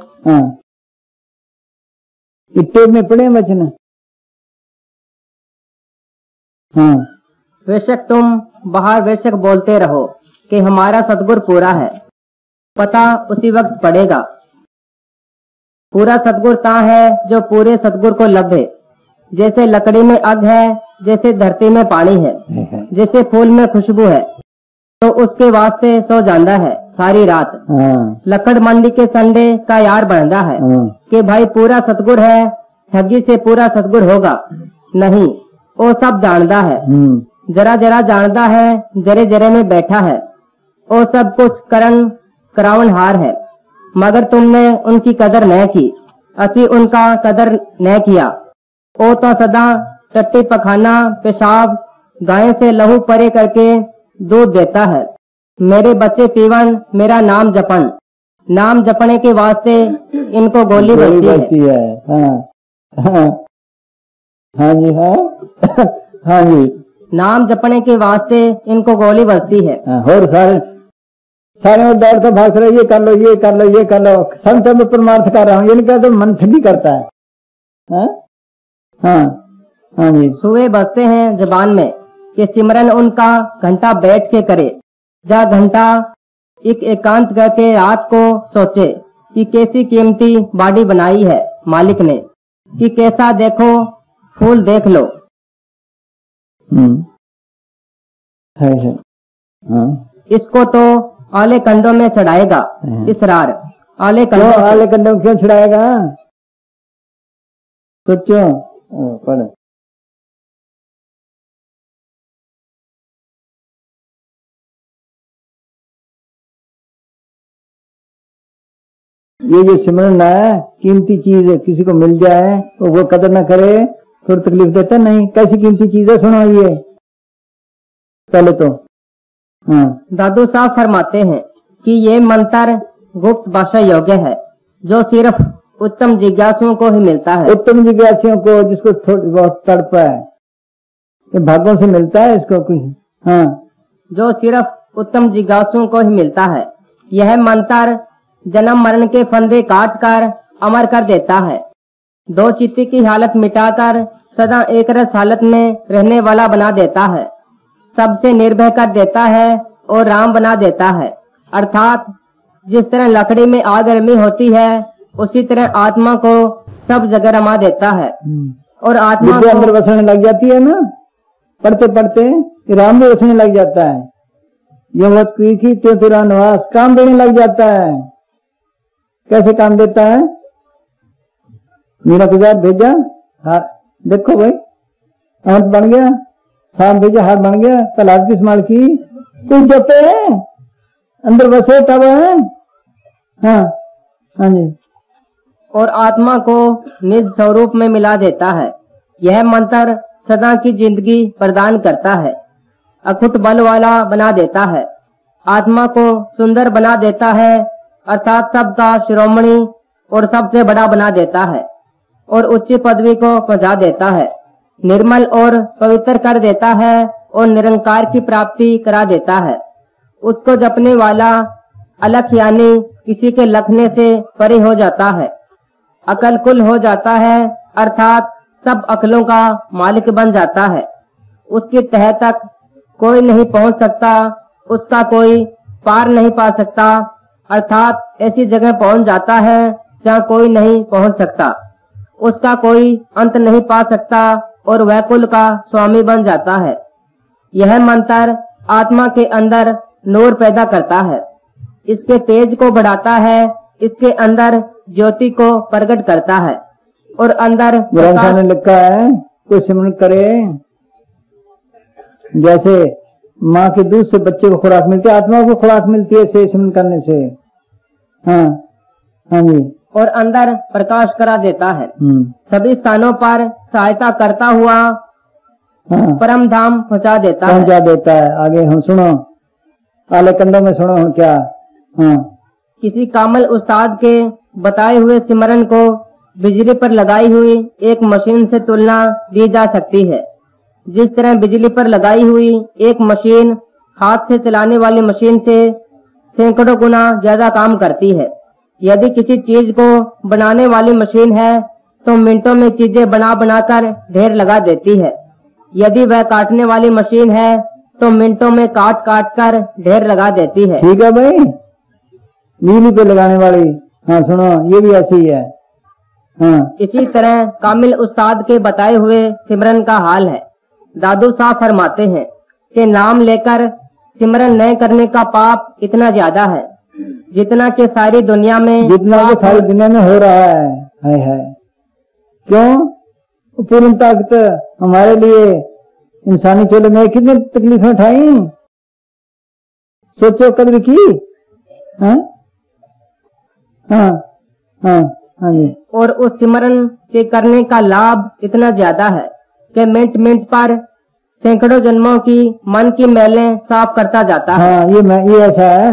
इतने में पढ़े वचन। बेशक तुम बाहर बेशक बोलते रहो कि हमारा सतगुर पूरा है, पता उसी वक्त पड़ेगा। पूरा सतगुर ता है जो पूरे सतगुर को लभे। जैसे लकड़ी में अग है, जैसे धरती में पानी है, जैसे फूल में खुशबू है, तो उसके वास्ते सो जांदा है सारी रात। लकड़ मंडी के संडे का यार बनता है कि भाई पूरा सतगुर है, ठगी से पूरा सतगुर होगा नहीं। वो सब जानता है, जरा जरा जानता है, जरे जरे में बैठा है। वो सब कुछ करण करावन हार है, मगर तुमने उनकी कदर न की, असी उनका कदर न किया। वो तो सदा टट्टी पखाना पेशाब गाय से लहू परे करके दूध देता है। मेरे बच्चे पीवन मेरा नाम जपन, नाम जपने के वास्ते इनको गोली बजती है। हाँ जी, हाँ हाँ जी, नाम जपने के वास्ते इनको गोली बजती है। और सारे दौड़ तो भाग रहे, ये कर लो, ये कर लो, ये कर लो, सब मैं परमार्थ कर रहा हूँ, इनका तो मन ठंडी करता है। हाँ हाँ जी। सुबह बजते हैं जबान में कि सिमरन उनका घंटा बैठ के करे, जा घंटा एक एकांत करके रात को सोचे कि कैसी कीमती बाड़ी बनाई है मालिक ने, कि कैसा देखो फूल देख लो। है। इसको तो आले कंडों में चढ़ाएगा इसरार। आले कंडों क्यों चढ़ाएगा सोचो। पढ़ ये जो सिमरन है कीमती चीज है, किसी को मिल जाए तो वो कदर न करे तो तकलीफ देता नहीं। कैसी कीमती चीज है सुनो ये पहले तो। दादू साहब फरमाते हैं कि ये मंत्र गुप्त भाषा योग्य है, जो सिर्फ उत्तम जिज्ञासुओं को ही मिलता है। उत्तम जिज्ञासुओं को, जिसको थोड़ी बहुत तड़प है, ये भागों से मिलता है इसको कुछ। जो सिर्फ उत्तम जिज्ञासुओं को ही मिलता है। यह मंत्र जन्म मरण के फंदे काट कर अमर कर देता है। दो चित्ती की हालत मिटाकर सदा एक रस हालत में रहने वाला बना देता है, सबसे निर्भय कर देता है और राम बना देता है। अर्थात जिस तरह लकड़ी में आग गर्मी होती है, उसी तरह आत्मा को सब जगह रमा देता है। और आत्मा को अंदर बसने लग जाती है ना, पढ़ते पढ़ते राम भी बसने लग जाता है। ये मत की तेरा निवास काम देने लग जाता है। कैसे काम देता है? मेरा गुजार भेजा, हाथ देखो भाई, हाथ बन गया, शाम भेजा हाथ बन गया, कल हाथ की संभाल की, कुछ जपे है अंदर बसे तब है। हाँ हाँ जी। और आत्मा को निज स्वरूप में मिला देता है। यह मंत्र सदा की जिंदगी प्रदान करता है, अखुट बल वाला बना देता है, आत्मा को सुंदर बना देता है, अर्थात सबका शिरोमणि और सबसे बड़ा बना देता है, और उच्च पदवी को पहुंचा देता है, निर्मल और पवित्र कर देता है और निरंकार की प्राप्ति करा देता है। उसको जपने वाला अलख यानी किसी के लखने से परे हो जाता है, अकल कुल हो जाता है, अर्थात सब अकलों का मालिक बन जाता है। उसकी तह तक कोई नहीं पहुंच सकता, उसका कोई पार नहीं पा सकता, अर्थात ऐसी जगह पहुंच जाता है जहाँ कोई नहीं पहुंच सकता, उसका कोई अंत नहीं पा सकता और वह कुल का स्वामी बन जाता है। यह मंत्र आत्मा के अंदर नूर पैदा करता है, इसके तेज को बढ़ाता है, इसके अंदर ज्योति को प्रकट करता है और अंदर ने लिखा है कोई सिमरन करे, जैसे माँ के दूध से बच्चे को खुराक मिलती है, आत्मा को खुराक मिलती है से सिमरन करने से। हाँ हाँ जी। और अंदर प्रकाश करा देता है, सभी स्थानों पर सहायता करता हुआ हाँ, परम धाम पहुंचा देता है। आगे हम सुनो, आले कंडों में सुनो हम क्या। हाँ, किसी कामल उस्ताद के बताए हुए सिमरन को बिजली पर लगाई हुई एक मशीन से तुलना दी जा सकती है। जिस तरह बिजली पर लगाई हुई एक मशीन हाथ से चलाने वाली मशीन से सैकड़ों गुना ज्यादा काम करती है। यदि किसी चीज को बनाने वाली मशीन है तो मिनटों में चीजें बना बनाकर ढेर लगा देती है। यदि वह काटने वाली मशीन है तो मिनटों में काट काट कर ढेर लगा देती है। ठीक है भाई, बिजली पे लगाने वाली। हाँ सुनो, ये भी ऐसी ही है। हाँ, इसी तरह कामिल उस्ताद के बताए हुए सिमरन का हाल है। दादू साहब फरमाते हैं कि नाम लेकर सिमरन न करने का पाप इतना ज्यादा है जितना कि सारी दुनिया में हो रहा है। क्यों? पूर्ण ताकत हमारे लिए इंसानी चोले में कितनी तकलीफें उठाई, सोचो कदर की। हाँ हाँ हाँ हाँ जी। और उस सिमरन के करने का लाभ इतना ज्यादा है कि मिनट मिनट पर सैकड़ों जन्मों की मन की मैलें साफ करता जाता है। हाँ, ये ऐसा है,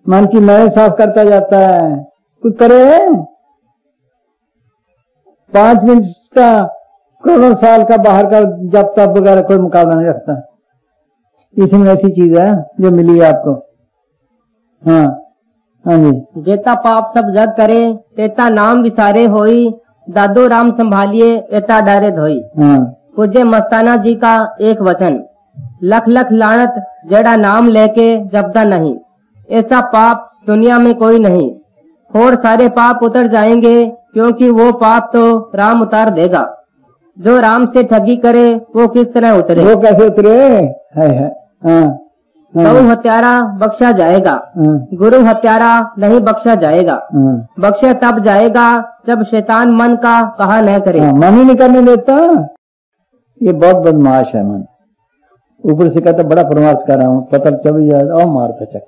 मन की मैलें साफ करता जाता है। कुछ करे 5 मिनट का करोड़ों साल का बाहर का जब तब वगैरह कोई मुकाबला नहीं रखता। इसमें ऐसी चीज है जो मिली है आपको। हाँ हाँ जी। जेता पाप सब जग करे तेता नाम विसारे होई, दादू राम संभालिए एता डारे धोई। हाँ। पूज्य मस्ताना जी का एक वचन, लख लख लानत जड़ा नाम लेके जपदा नहीं, ऐसा पाप दुनिया में कोई नहीं। और सारे पाप उतर जाएंगे क्योंकि वो पाप तो राम उतार देगा। जो राम से ठगी करे वो किस तरह उतरे? वो कैसे उतरे? है। हाँ। गौ हत्यारा बख्शा जाएगा, गुरु हत्यारा नहीं बख्शा जाएगा। बख्शा तब जाएगा जब शैतान मन का कहा न करे। मन ही नहीं करने देता। ये बहुत बदमाश है मन। ऊपर से कहता बड़ा परमार्थ कर रहा हूँ, पता चल जाए और मारता चक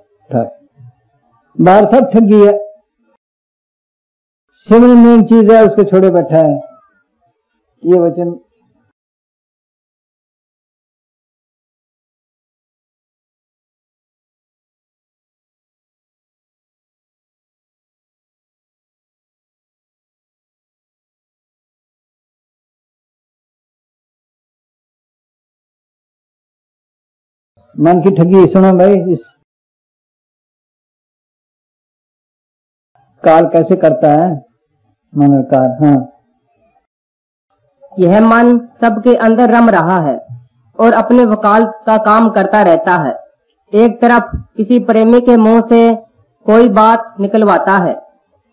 बाहर सब ठगी है। सिमरन मेन चीज है, उसको छोड़े बैठा है। ये वचन मन की ठगी। सुनो भाई, इस काल कैसे करता है मन काल। हाँ, यह मन सबके अंदर रम रहा है और अपने वकालत का काम करता रहता है। एक तरफ किसी प्रेमी के मुंह से कोई बात निकलवाता है,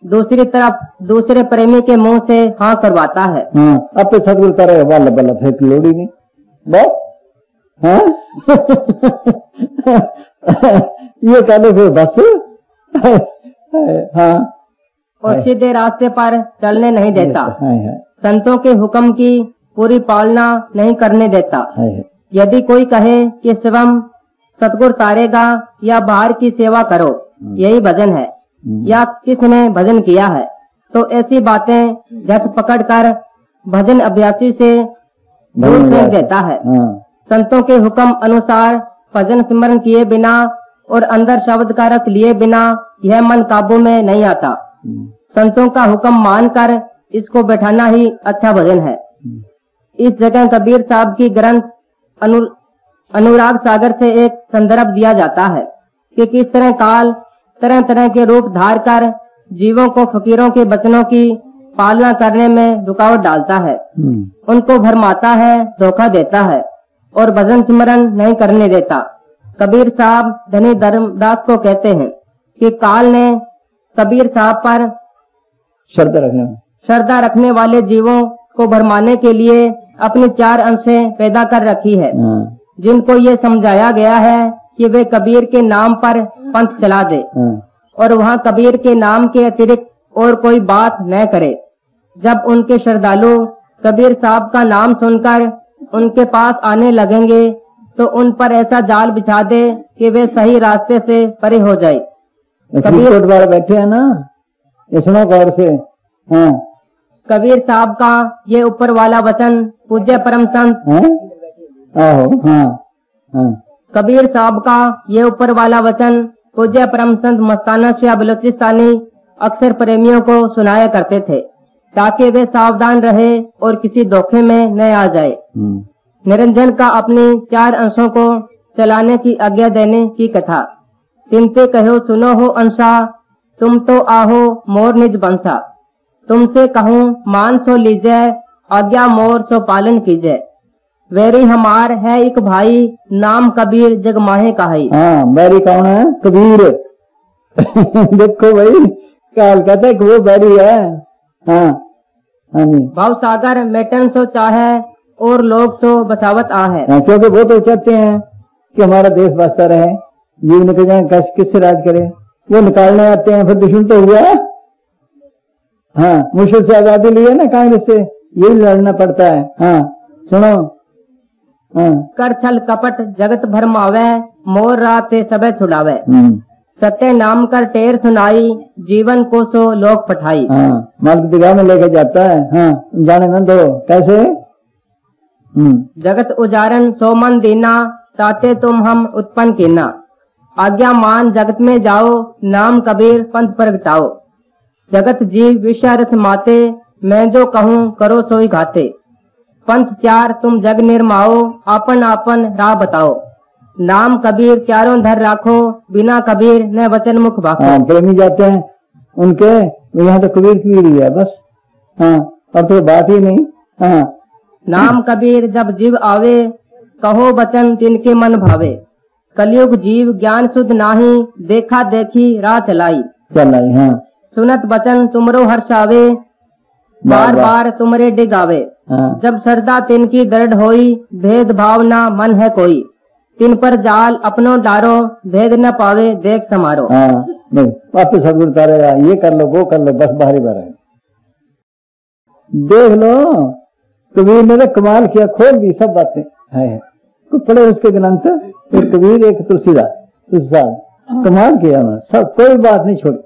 दूसरी तरफ दूसरे प्रेमी के मुंह से हाँ करवाता है। अब तो सदगुरु करे वाला बल्ला फेंक लोड़ी नहीं बस। हाँ? ये कहने फिर बस। हाँ, और सीधे रास्ते पर चलने नहीं देता, संतों के हुक्म की पूरी पालना नहीं करने देता। यदि कोई कहे कि स्वयं सतगुरु तारेगा या बाहर की सेवा करो, यही भजन है या किसने भजन किया है, तो ऐसी बातें झट पकड़ कर भजन अभ्यासी से दूर फेंक देता है। संतों के हुक्म अनुसार भजन स्मरण किए बिना और अंदर शब्द का रस लिए बिना यह मन काबू में नहीं आता। संतों का हुक्म मानकर इसको बैठाना ही अच्छा भजन है। इस जगह कबीर साहब की ग्रंथ अनुराग सागर से एक संदर्भ दिया जाता है कि किस तरह काल तरह तरह के रूप धार कर जीवों को फकीरों के वचनों की पालना करने में रुकावट डालता है, उनको भरमाता है, धोखा देता है और भजन स्मरण नहीं करने देता। कबीर साहब धनी धर्मदास को कहते हैं कि काल ने कबीर साहब पर श्रद्धा रखने वाले जीवों को भरमाने के लिए अपनी 4 अंशें पैदा कर रखी है, जिनको ये समझाया गया है कि वे कबीर के नाम पर पंथ चला दे और वहाँ कबीर के नाम के अतिरिक्त और कोई बात न करे। जब उनके श्रद्धालु कबीर साहब का नाम सुनकर उनके पास आने लगेंगे तो उन पर ऐसा जाल बिछा दे कि वे सही रास्ते से परे हो जाए। कबीर वाले बैठे हैं ना, ये सुनो गौर से। हाँ। कबीर साहब का ये ऊपर वाला वचन पूज्य परम संत कबीर साहब का ये ऊपर वाला वचन पूज्य परम संत मस्ताना शाह बलोचिस्तानी अक्सर प्रेमियों को सुनाया करते थे ताकि वे सावधान रहे और किसी धोखे में न आ जाए। निरंजन का अपनी 4 अंशों को चलाने की आज्ञा देने की कथा। तिनते कहो सुनो हो अंशा, तुम तो आहो मोर निज बंसा। तुमसे कहूँ मान सो लीजै, आज्ञा मोर सो पालन कीजै। वेरी हमार है एक भाई, नाम कबीर जग माहे कहाई। हाँ, बैरी कौन है? कबीर। देखो भाई, काल कहते है कि वो बैरी है। हाँ, हाँ जी। भाव सागर मेटन सो चाहे और लोग सो बसावत आ है। क्योंकि वो तो चाहते हैं कि हमारा देश बसता रहे, जीव निकल जाए, किससे राज करे। वो निकालने आते हैं, फिर दुश्मन तो हुआ। हाँ, मुश्किल से आजादी ली है ना कांग्रेस से, यही लड़ना पड़ता है। हाँ, सुनो। हाँ। कर छल कपट जगत भरमावे, मोर राते सबे छुड़ावे। सत्य नाम कर टेर सुनाई, जीवन को सो लोग पठाई। हाँ, मार्ग दिशा में लेके जाता है। हाँ, जाने न दो। कैसे? जगत उजारन सो मन दीना, ताते तुम हम उत्पन्न कीना। आज्ञा मान जगत में जाओ, नाम कबीर पंथ प्रगटाओ। जगत जीव विषय रस माते, मैं जो कहूँ करो सोई घाते। पंथ 4 तुम जग निर्माओ, आपन आपन राह बताओ। नाम कबीर चारों धर राखो, बिना कबीर न वचन मुख भाखो। हाँ, प्रेमी जाते हैं उनके, यहाँ तो कबीर की ही है बस। हाँ, अब तो बात ही नहीं। हाँ। नाम कबीर जब जीव आवे, कहो वचन तिनके मन भावे। कलयुग जीव ज्ञान शुद्ध नाही, देखा देखी राह चलाई। हाँ। सुनत वचन तुमरो हर्षावे, बार बार तुमरे डिगावे। हाँ। जब श्रद्धा तिनकी दृढ़ होई, भेद भाव ना मन है कोई। तिन पर जाल अपनो डारो, भेद न पावे देख समारो। हाँ, नहीं वापिस सदगुरु करेगा, ये कर लो वो कर लो, बस बाहरी बार है। देख लो कबीर ने कमाल किया, खोल दी सब बातें है। कुछ पढ़े उसके ग्रंथ, एक कबीर एक तुलसीदास, कमाल किया उन्होंने, सब कोई बात नहीं छोड़ी।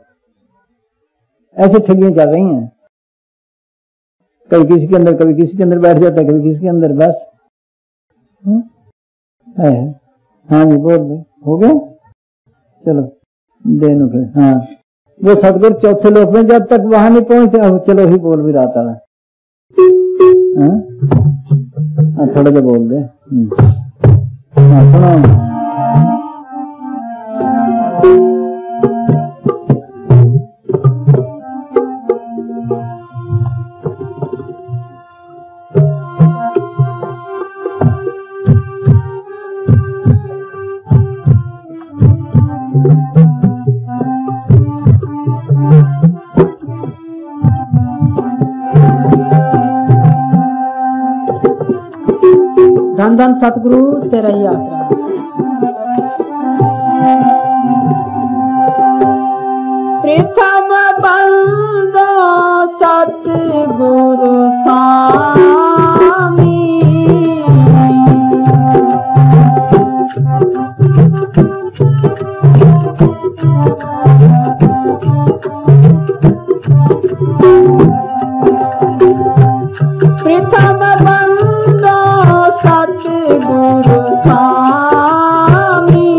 ऐसे ठगियां चल रही हैं, कभी किसी के अंदर, कभी किसी के अंदर बैठ जाता है, कभी किसी के अंदर, बस है। हाँ जी, बोल दे, हो गया। चलो देनो फिर। हाँ, वो सतगुरु चौथे लोक में जब तक वहां नहीं पहुंचते, अब चलो ही बोल भी रहा था। हाँ, थोड़ा सा बोल दे। हाँ, सुनो। धन धन सतगुरु तेरा ही आसरा। प्रथम बंदो सतगुरु स्वामी, प्रथम बंदो सतगुरु स्वामी,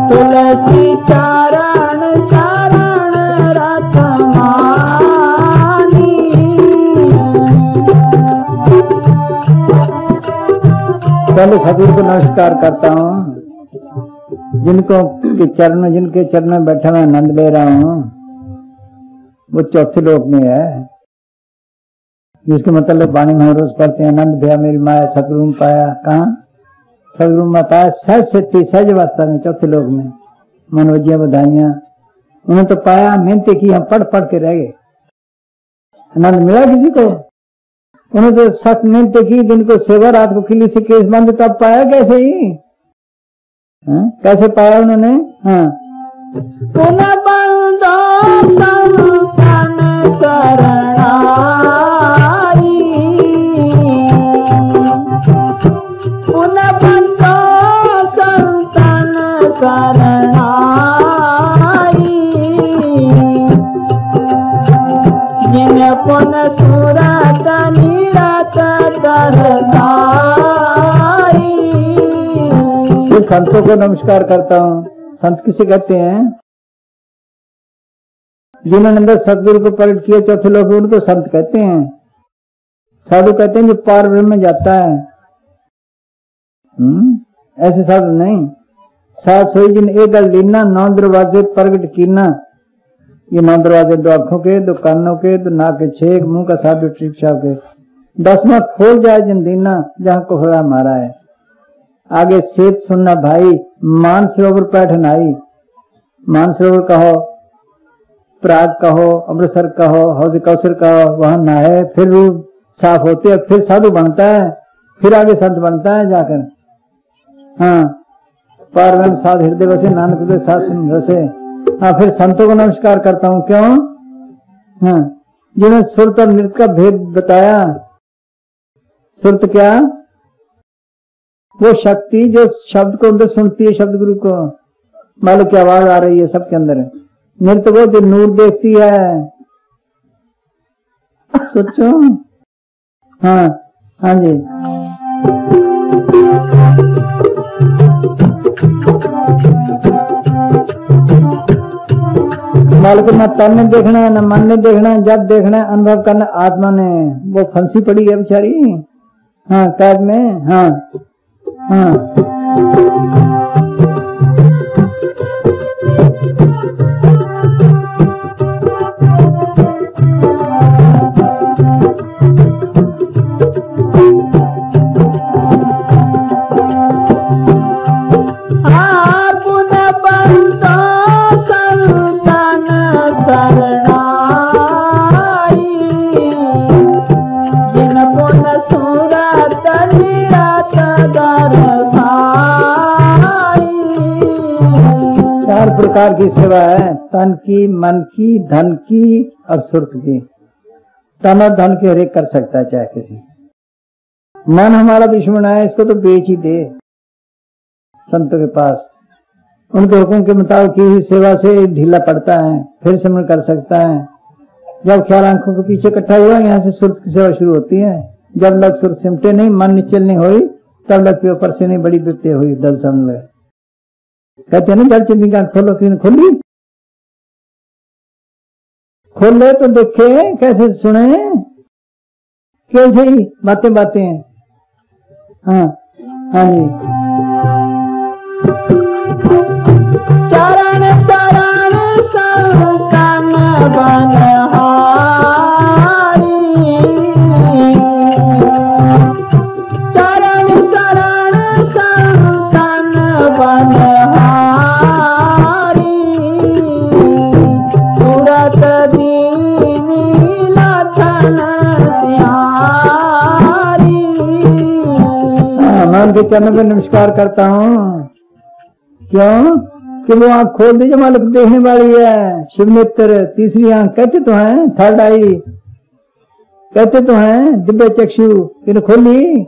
तुलसी चरण शरण रतमानी। पहले सतगुरु को नमस्कार करता हूँ, जिनके चरण में बैठा मैं आनंद ले रहा हूँ, वो चौथे लोक में है, जिसके मतलब वाणी में रोज पढ़ते हैं, आनंद भया मेरी माया सतगुरु में पाया। कहाँ सतगुरु में पाया? सहज सिद्धि सहज अवस्था में, चौथे लोक में। मनोजियां बधाइयां, उन्होंने तो पाया, मेहनतें की, हम पढ़ पढ़ के रह गए। आनंद मिला किसी को? उन्होंने तो सख्त मेहनतें की, दिन को सेवा, रात को किली से केस बंद, तब पाया कैसे ही? कैसे पाया उन्होंने? हाँ, पुनः बंदो संतन शरणाई, पुनः बंदो संतन शरणाई, जिन पुन सुरत निरत दरसाई। संतों को नमस्कार करता हूँ। संत किसे कहते हैं? जिन्होंने अंदर सतगुरु को प्रकट किया चौथे लोक, उनको संत कहते हैं। साधु कहते हैं जो पार ब्रह्म में जाता है। ऐसे साधु नहीं। साथ सोई जिन एक गल लीना, 9 दरवाजे प्रकट कीना। ये 9 दरवाजे, 2 आंखों के, 2 कानों के, 2 नाक के, 6 मुंह का, 7 शिक्षा के, 10वां खोल जाए जिन दीना, जहां कोहरा मारा है। आगे सेत सुनना भाई, मानसरोवर पैठन आई। मानसरोवर कहो, प्राग कहो, अमृतसर कहो, हौज कौसर कहो, वहां नहाए, फिर रूप साफ होते है, फिर साधु बनता है, फिर आगे संत बनता है जाकर। हाँ, पार ब्रह्म साध हृदय वसे, नानक हृदय साध रसे। हाँ, फिर संतों को नमस्कार करता हूँ। क्यों? हाँ, जिन्होंने सुरत और नृत्य का भेद बताया। सुरत क्या? वो शक्ति जो शब्द को अंदर सुनती है, शब्द गुरु को मालूम की आवाज आ रही है सबके अंदर। नृत्य वो जो नूर देखती है। सोचो। हाँ, हाँ जी। मालूम न तन ने देखना है, न मन ने देखना है, जब देखना है अनुभव करना आत्मा ने। वो फंसी पड़ी है बेचारी, हाँ, कैद में। हाँ, हाँ, प्रकार की सेवा है, तन की, मन की, धन की और सुरत की। तन और धन के हरेक कर सकता है, चाहे किसी। मन हमारा दुश्मन है, इसको तो बेच ही दे संतों के पास। उनके हुक्म के मुताबिक की हुई सेवा से ढीला पड़ता है, फिर सिमरण कर सकता है। जब ख्याल आंखों के पीछे इकट्ठा हुआ, यहाँ से सुरत की सेवा शुरू होती है। जब लग सुरत सिमटे नहीं, मन निचल नहीं हुई, तब लग के ऊपर से नहीं बड़ी विपत्ति हुई, दल समझ। कहते हैं ना, जड़ चिंदी गांठ खोलो, किन खोली? खोले तो देखे, कैसे सुने, कैसे ही बातें बातें। हाँ, हाँ जी। चरण शरण संतन बनहारी, चरण शरण संतन बनहारी, सूरत दीनी लखन सिहारी, भगवान के चरणों में नमस्कार करता हूँ। क्यों कि वो आंख खोल दीजिए, मालिक देखने वाली है। शिव नेत्र, तीसरी आंख कहते तो हैं, थर्ड आई कहते तो हैं, दिव्य चक्षु, फिर खोली,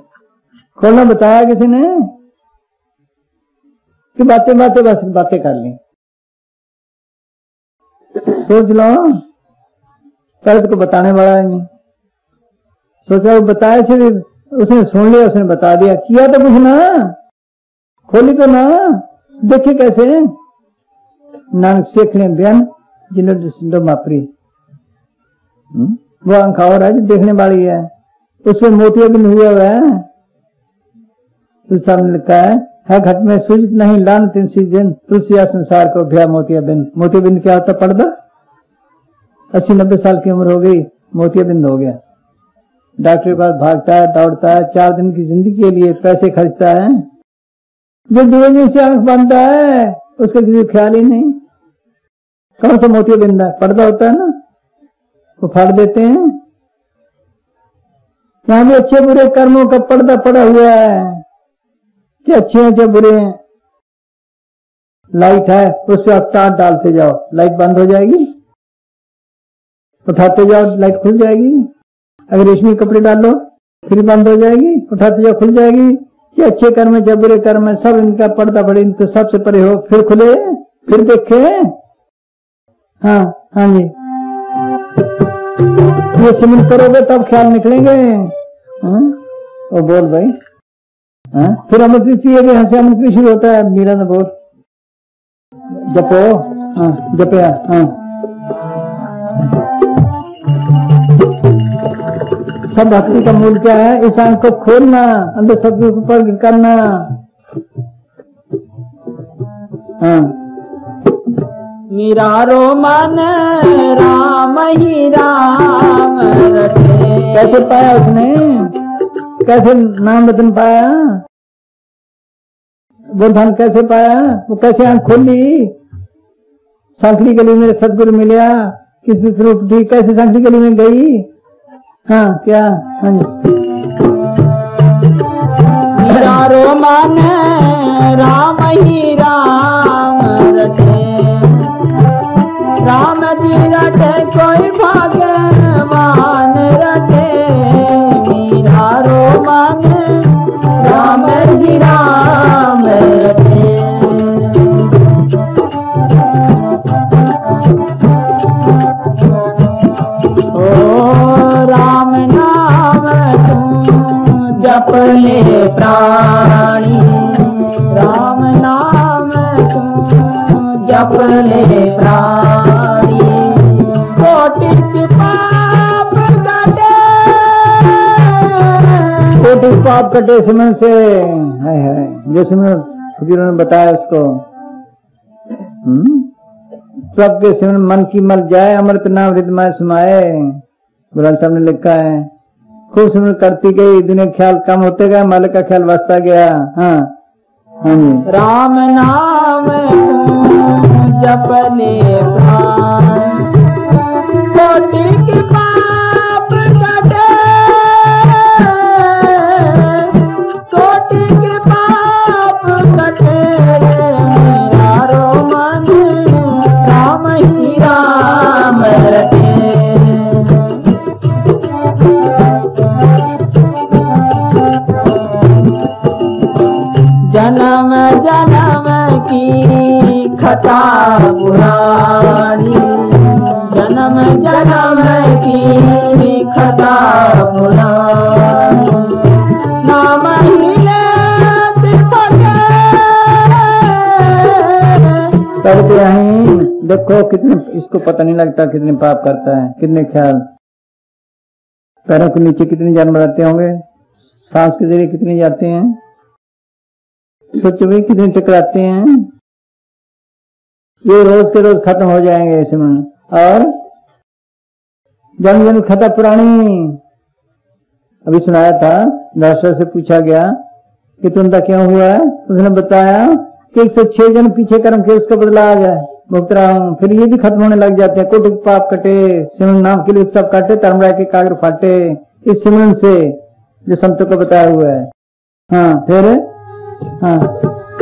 खोलना बताया किसी ने कि बातें बातें बस बातें कर ली। सोच लो, कर्त को बताने वाला ही नहीं। सोचा वो बताया फिर उसने सुन लिया, उसने बता दिया, किया तो कुछ ना, खोली तो ना, देखे कैसे। नानक शेख ने बयान जिन्होंने मापरी, वो आंख और है जो देखने वाली है, उसमें मोतियाबिंद हुआ है। तो सामने लिखा है घट में सूजित नहीं लान तीन सीजन तुलसिया संसार को भया मोतियाबिंद। मोतियाबिंद क्या होता? पर्दा। 80-90 साल की उम्र हो गई, मोतियाबिंद हो गया। डॉक्टर के पास भागता है, दौड़ता है, 4 दिन की जिंदगी के लिए पैसे खर्चता है। जो दुनिया से आंख बांधता है उसका किसी ख्याल ही नहीं। कौन सा मोतियाबिंद है? पर्दा होता है ना, वो फाड़ देते हैं। यहाँ भी अच्छे बुरे कर्मों का पर्दा पड़ा हुआ है कि अच्छे हैं क्या बुरे हैं। लाइट है, उस पर आप तार डालते जाओ, लाइट बंद हो जाएगी, उठाते जाओ लाइट खुल जाएगी। अगर रेशमी कपड़े डालो फिर बंद हो जाएगी, उठाते जाओ खुल जाएगी। कि अच्छे कर्म है क्या बुरे कर्म है, सब इनका पर्दा पड़े, इनको सबसे परे हो, फिर खुले, फिर देखे। हाँ हाँ जी, ये सिमरन करोगे तब ख्याल निकलेंगे। हाँ? ओ बोल भाई। हाँ? फिर अमृत भी पिएगे, यहाँ से अमृत भी शुरू होता है। मीरा ने बोल जपो। हाँ जपया। हाँ सब भक्ति का मूल क्या है? इस आंख को खोलना, अंदर सत्य को प्रकट करना। हाँ मेरा रो मन राम ही राम रटे। कैसे पाया उसने? कैसे नाम रतन पाया? वो धन कैसे पाया? वो कैसे आंख खोली? सांखड़ी गली में सदगुरु मिला, किस रूप थी, कैसे सांखड़ी गली में गई? हाँ क्या? हाँ जी। मेरा रो मन राम ही राम रटे। राम जी रटे कोई भगवान रटे। मेरा रो मन राम जी राम रटे। जप ले प्राणी, राम नाम तुम जप ले प्राणी। कोटि के पाप कटे, कोटि पाप कटे सिमरन से। है जो सिमरन फकीरों ने बताया उसको। सबके सिमरन मन की मल जाए, अमृत नाम हृदय समाए। बुलंद साहब ने लिखा है। खूब सिमरन करती गई, दुनिया ख्याल कम होते गया, मालिक का ख्याल बसता गया। हाँ हाँ जी। राम नाम जप ले प्राण। कोटि के पाप कटे, कोटि के पाप कटे। मेरा रो मन राम ही राम रटे। जन्म जन्म की कथा पुरानी। जन्म जन्म की कथा पुरानी। नाम ही लेते फटे। करते हैं, देखो कितने, इसको पता नहीं लगता कितने पाप करता है, कितने ख्याल। पैरों के नीचे कितने जन्म रहते होंगे, सांस के जरिए कितने जाते हैं, सोचो भाई कितने टकराते हैं। ये रोज के रोज खत्म हो जाएंगे सिमरन। और जन्म जन्म खता पुरानी। अभी सुनाया था, डॉक्टर से पूछा गया कि तुमदा क्यों हुआ है, उसने बताया कि 106 जन्म पीछे कर्म के उसका बदला आ जाए, भुगत रहा हूं। फिर ये भी खत्म होने लग जाते हैं। कोटि पाप कटे, सिमरन नाम के लिए सब काटे, धर्मराय के कागर फाटे। इस सिमरन से जो संतों को बताया हुआ है। हाँ फिर हाँ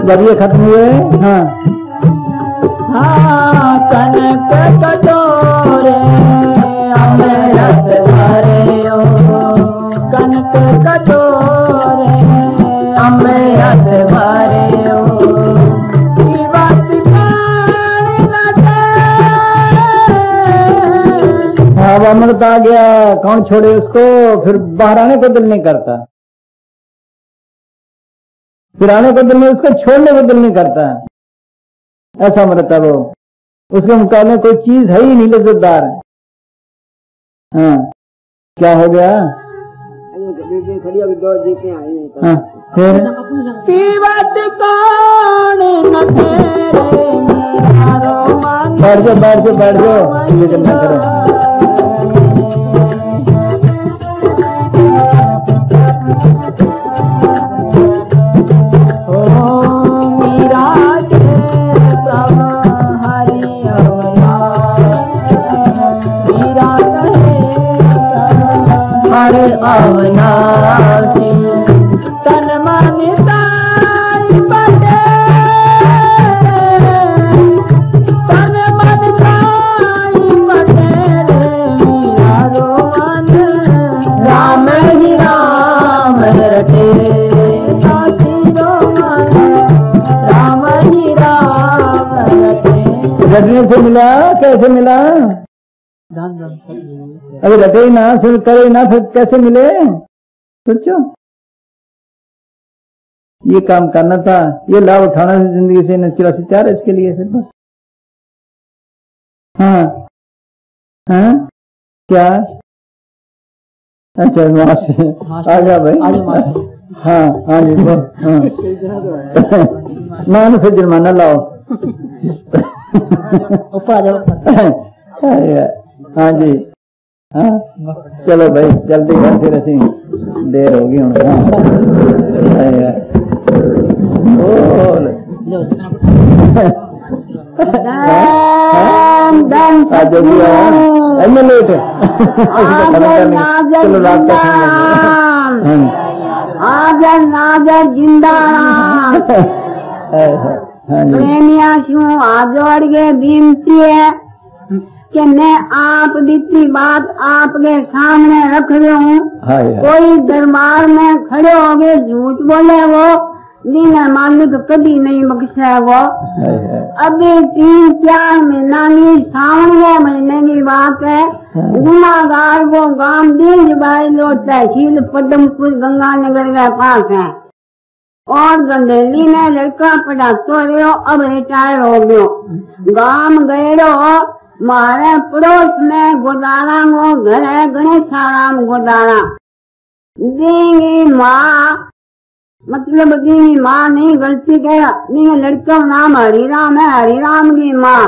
जब ये खत्म हुए, हाँ हाँ कनक कटोरे अमृत भरे ओ, कनक कटोरे अमृत भरे ओ, अब अमृत आ गया, कौन छोड़े उसको, फिर बाहर आने को दिल नहीं करता, फिर आने को दिल नहीं, उसको छोड़ने को दिल नहीं करता। ऐसा अमृत है वो, उसके मुकाबले कोई चीज है ही नहीं लज्जतदार। हाँ क्या हो गया, हाँ फिर बैठ जाओ बैठ जाओ बैठ जाओ, फिक्र ना करो। अवनाशी तन मन ताई बटे, तन मन ताई बटे मीरा रोवन, राम ही राम रटे रोवन, राम ही राम रटे। रटने से मिला, कैसे मिला, अभी रटे ही ना, सुन करे ना, फिर कैसे मिले, सोचो। ये काम करना था, ये लाभ उठाना था जिंदगी से, चौरासी तैयार है इसके लिए, फिर बस। हाँ हाँ क्या, अच्छा वहां से आ जा भाई, हाँ हाँ जी हाँ मान फिर जुर्माना लाओ हाँ जी, हाँ चलो भाई जल्दी कर, फिर असी देर होगी हूँ। लेट चलो रात का नाजर जिंदा प्रेमिया शू आजोड़ के बीनती है कि मैं आप बीती बात आपके सामने रख रही हूँ। कोई दरबार में खड़े हो गए झूठ बोले वो दिन मालूम तो कभी नहीं बख्शे वो। अभी 3-4 महीना की सावन के महीने की बात है, गुनागार वो गांव बीज भाई लो तहसील पदमपुर गंगानगर के पास है, और गंडेली ने लड़का पढ़ाते रहो, अब रिटायर हो गयो। गांव गए रहो, मारे पड़ोस में गोदारा वो घर है, गणेशाराम गोदारा। देंगी माँ, मतलब देंगी माँ नहीं, गलती कह देंगे, लड़का नाम हरिराम है, हरिराम की माँ।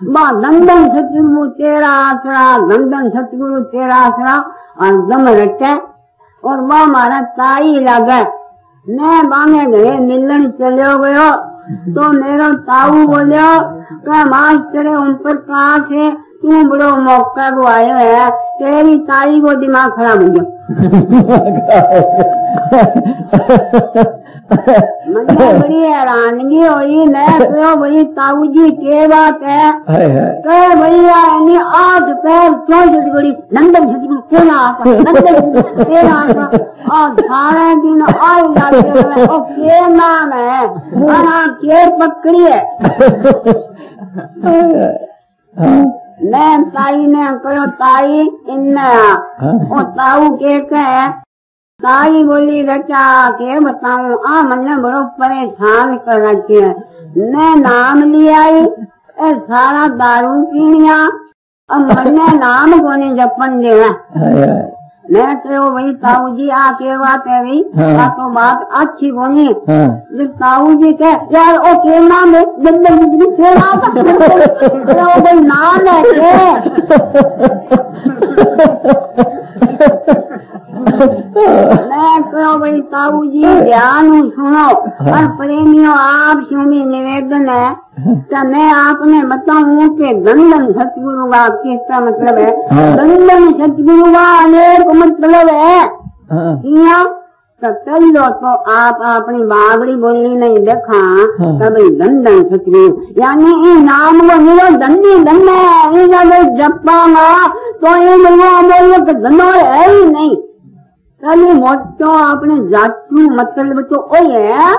बा दंदन सतगुरु तेरा आसरा, दंदन सतगुरु तेरा आसरा, और दम रटे। और वह हमारा ताई लगे ने बांगे घरे मिलन चलो गयो, तो मेरा ताऊ बोलियो कि मास्टर उन पर कहा से तू बड़ो मौका को आयो है, तेरी ताई को दिमाग खराब हो गया। मतलब बड़ी हैरानगी हुई, मैं तो भाई ताऊ जी के बात है, कह भैया आठ पैर चौसठ गड़ी लंदन से तेरा आता, लंदन तेरा आता, और सारा दिन और जाते और के नाम है बना के पकड़ी है। मैं ताई ने कहो ताई इन्ना, और ताऊ के कहे, ताई बोली बेटा के बताऊं, आ मैंने बड़ो परेशान कर रखी है। मैं नाम लिया आई, सारा दारू पीनिया, अब मैंने नाम कोने जपन देना। मैं तो वही ताऊ जी आके बात है भाई, तो बात अच्छी बोनी। जब ताऊ जी के यार ओ के नाम है, भाई नाम है मैं कहो भाई ताऊ जी ध्यान सुनो, और प्रेमियों आप सुनी निवेदन है, तो मैं आपने बताऊं कि दंदन सतगुरु का किसका मतलब है। दंदन सतगुरु का अनेक मतलब है, तो पहलो तो आप अपनी बागड़ी बोलनी नहीं देखा कभी धन धन सतगुरु यानी इन नाम को मिलो धनी धन है जब जपांगा तो ये बोलो तो धनो है ही नहीं। कभी मोटो अपने जातू मतलब तो ओ है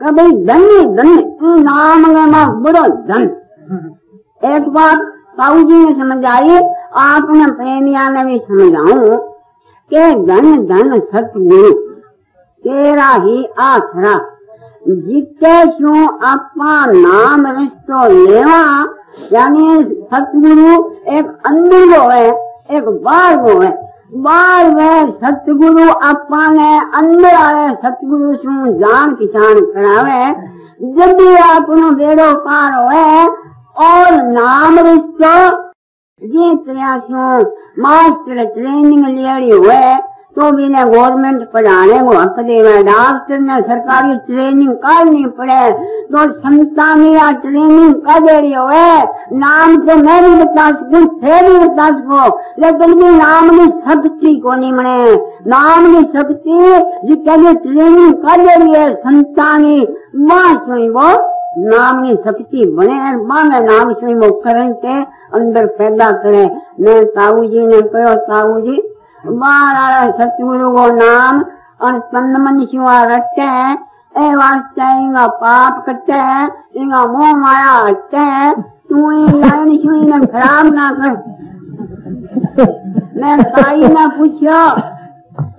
कभी धनी धन नाम में बड़ो धन। एक बात ताऊ जी ने समझ आई आपने प्रेमिया ने भी समझाऊं के धन धन सतगुरु तेरा ही आसरा जिते शू आपा नाम रिश्तो लेवा यानी सतगुरु एक अंदर वो है एक बाहर वो है। बाहर में सतगुरु आपा ने अंदर आए सतगुरु शू जान पहचान करावे जब भी आपनो बेड़ो पार होए और नाम रिश्तो ये तरह मास्टर ट्रेनिंग लियड़ी हुए तो भी ने गवर्नमेंट पढ़ाने को हक देवे डॉक्टर ने सरकारी ट्रेनिंग करनी पड़े तो संतानिया ट्रेनिंग कर दे रही हुए नाम तो मैं भी बता सकूं थे भी बता सको लेकिन भी नाम की शक्ति को नहीं मने नाम की शक्ति जितने ट्रेनिंग कर दे रही है संतानी मां सोई वो नाम की शक्ति बने मांगे नाम से वो करंट अंदर पैदा करे। मैं ताऊ जी ने कहो ताऊ जी बार सतगुरु को नाम और तन मन शिवा रटे ए वास्ते इंगा पाप कटे इंगा मोह माया हटे तू लाइन सुई ने खराब ना कर। मैं ताई ने पूछो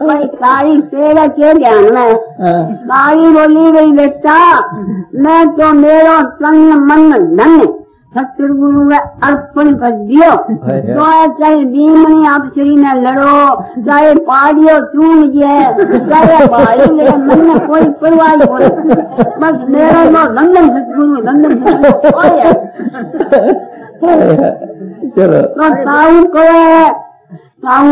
भाई ताई तेरा क्या ध्यान में ताई बोली गई बेटा मैं तो मेरा तन मन धन सतगुरु में अर्पण कर दियो तो चाहे भीमनी अप्सरी ने लड़ो चाहे पहाड़ियों चूम जाए चाहे भाई मेरे मन में कोई परवाह नहीं बस मेरा तो धंधन सतगुरु चलो तो ताऊ ताऊ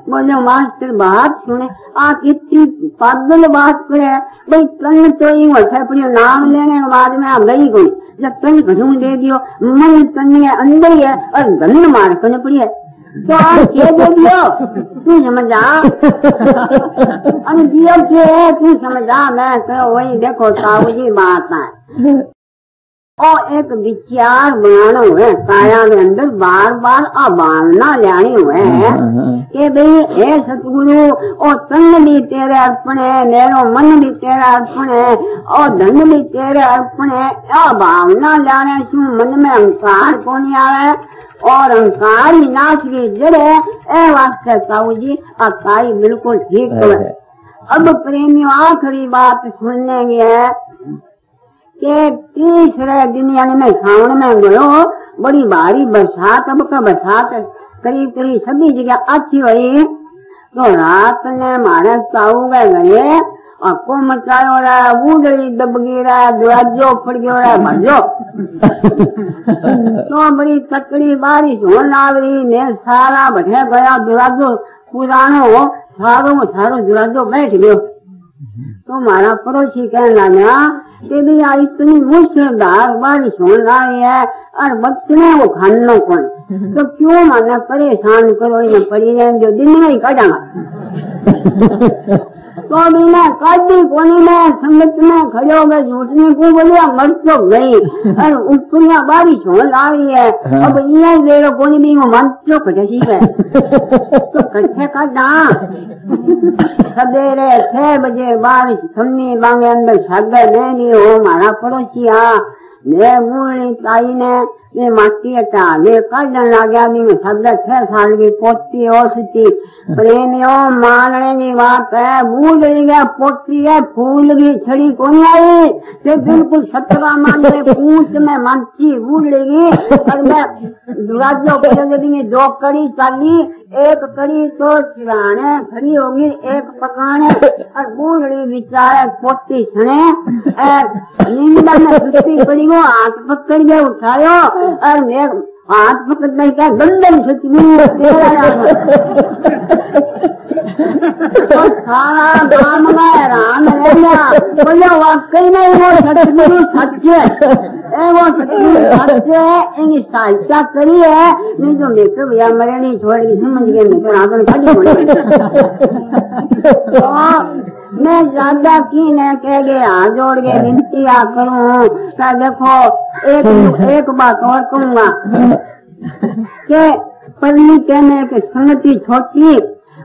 बोलो मास्टर बात सुने आप इतनी पागल बात करे भाई तन तो ही अपने नाम लेने के बाद में आप गई कोई जब तन घटूं दे दियो मन तन के अंदर ही है और धन मार करने पड़ी है तो आप क्या दे दियो तू समझा अरे दियो क्या है तू समझा मैं तो वही देखो ताऊ जी बात है और एक विचार बनाना हुए काया के अंदर बार बार अभावना लानी हुए कि भाई हे सतगुरु और तन भी तेरे अर्पण है मेरो मन भी तेरा अर्पण है और धन भी तेरे अर्पण है अभावना लाने से मन में अहंकार को नहीं आवे और अहंकार ही नाश की जड़ है ए वास्ते ताऊ जी ताई बिल्कुल ठीक है। अब प्रेमी आखिरी बात सुनने की है के तीसरे दिन यानी मैं सावन में गयो बड़ी भारी बरसात अब का बरसात करीब करीब सभी जगह अच्छी हुई तो रात ने मारे ताऊ गए घरे को मचायो रहा बूढ़ी दब गिरा दरवाजो फट गयो रहा भरजो तो बड़ी तकड़ी बारिश होने लग रही ने सारा बैठे गया दरवाजो पुरानो सारो दरवाजो बैठ गयो तो हमारा पड़ोसी कहने लगा कि भैया इतनी मूसलाधार बारिश होने लगी है और बच्चे वो खानो कौन तो क्यों माने परेशान करो इन्हें पड़ी रहने जो दिन में ही काटांगा तो अभी मैं कभी कोनी में संगत में खड़े हो गए झूठने को बोलिया मर तो गई और ऊपरिया बारिश होने लगी है अब ये देरो कोनी भी वो मन तो कटे सीख है तो कट्ठे काटा सवेरे 6 बजे बारिश थमनी बांगे अंदर सागर नहीं हो हमारा पड़ोसिया ने मूली ताई ने ये माटी हटा ये काटने लगा भी मैं सब 6 साल की पोती औसती प्रेमियों मानने की बात है भूल गया पोती है फूल की छड़ी को नहीं आई से बिल्कुल सत्तरा मान में पूछ में मांची भूल लेगी और मैं दुराजो देंगे 2 कड़ी चाली एक कड़ी तो सिराने खड़ी होगी एक पकाने और बूढ़ी बिचारे पोती छने नींद में सुस्ती पड़ी वो हाथ पकड़ के उठायो और हाथ पकड़ने का दंडन तो सारा काम में हैरान रह गया बोले वाकई में वो सतगुरु सच है वो सतगुरु सच है इनकी सहायता करी है नहीं तो देखो भैया मरे नहीं छोड़ के समझ गए नहीं तो आगे खड़ी हो मैं ज्यादा की ने कह गए हाथ जोड़ के विनती आ करूं क्या देखो एक बात और कहूंगा के पढ़नी कहने के संगति छोटी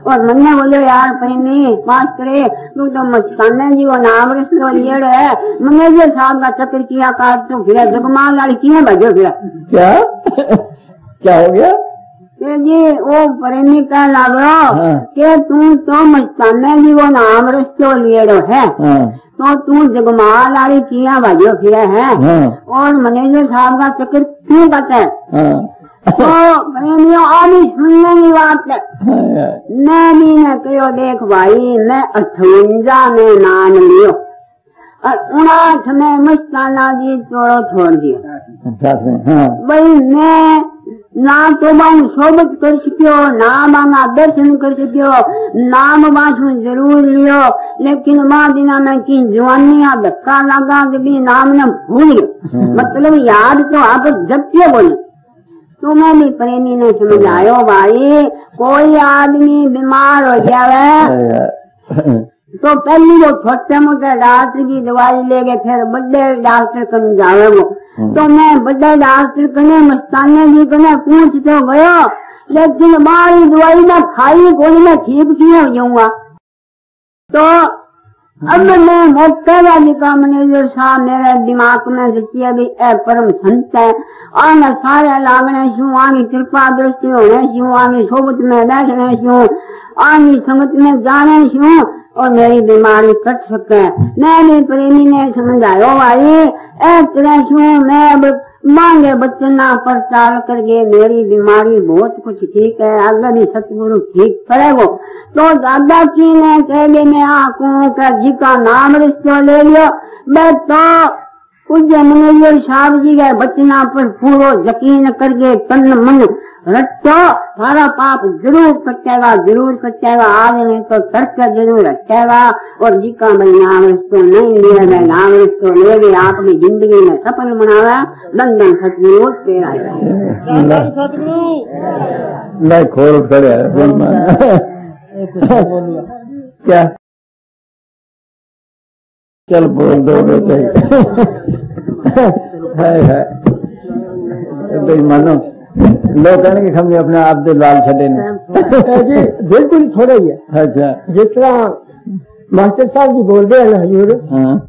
और मन्ने बोले यार पहनी बात करे तू तो मस्ताना जी वो नाम रसलो लियड़ है मन्ने जो साहब का चक्कर किया काट तो फिर जगमाल वाली किए बजो फिर क्या क्या हो गया के जी वो पहनी कह लागो के तू तो मस्ताना जी वो नाम रसलो लियड़ है तो तू जगमाल वाली किया बजो फिर है और मैनेजर साहब का चक्कर क्यों काटा है तो प्रेमियों आदि सुनने की बात है नैनी ने कहो देख भाई मैं 58 में नाम लियो और 59 में मस्ताना जी चोड़ो छोड़ दिया भाई मैं ना तो बान सोबत कर सकियो ना मांगा दर्शन कर सकियो नाम बासु जरूर लियो लेकिन मां दिना में की जवानी धक्का लगा कि भी नाम ने भूल मतलब याद तो आप जप्तियो बोले तुम्हें भी प्रेमी ने समझायो भाई कोई आदमी बीमार हो जावे तो पहली वो छोटे मोटे डॉक्टर की दवाई लेके फिर बड़े डॉक्टर कन जावे वो तो मैं बड़े डॉक्टर कने मस्ताना जी कने पूछ तो गयो लेकिन मारी दवाई ना खाई कोई मैं ठीक क्यों हो जाऊंगा तो अब मैं मौके वाली का मैनेजर साहब मेरे दिमाग में रची अभी परम संत है और मैं सारे लागने शू आगे कृपा दृष्टि होने शू आगे सोबत में बैठने शू आगे संगत में जाने शू और मेरी बीमारी कट सके मैंने प्रेमी ने समझायो भाई ए तरह शू मैं अब मांगे बच्चना पर चाल करके मेरी बीमारी बहुत कुछ ठीक है आगे भी सतगुरु ठीक करेगो तो दादा की ने कह दे मैं आंखों का जी का नाम रिश्तो ले लियो मैं तो पूज्य मैनेजर साहब जी के बचना पर पूरा यकीन करके तन मन रटो सारा पाप जरूर कटेगा आज नहीं तो तर्क जरूर हटेगा और जी का भाई नाम रिश्तो नहीं लिया गया नाम रिश्तो ले गए आपकी जिंदगी में सफल बनावा दंदन सतगुरु तेरा मैं खोल खड़े क्या चल बोल दो भाई मानो लोग कहने की हमने अपने आप दे लाल छड़े ने बिल्कुल थोड़ा ही है अच्छा जिस तरह मास्टर साहब जी बोल रहे हैं ना हजूर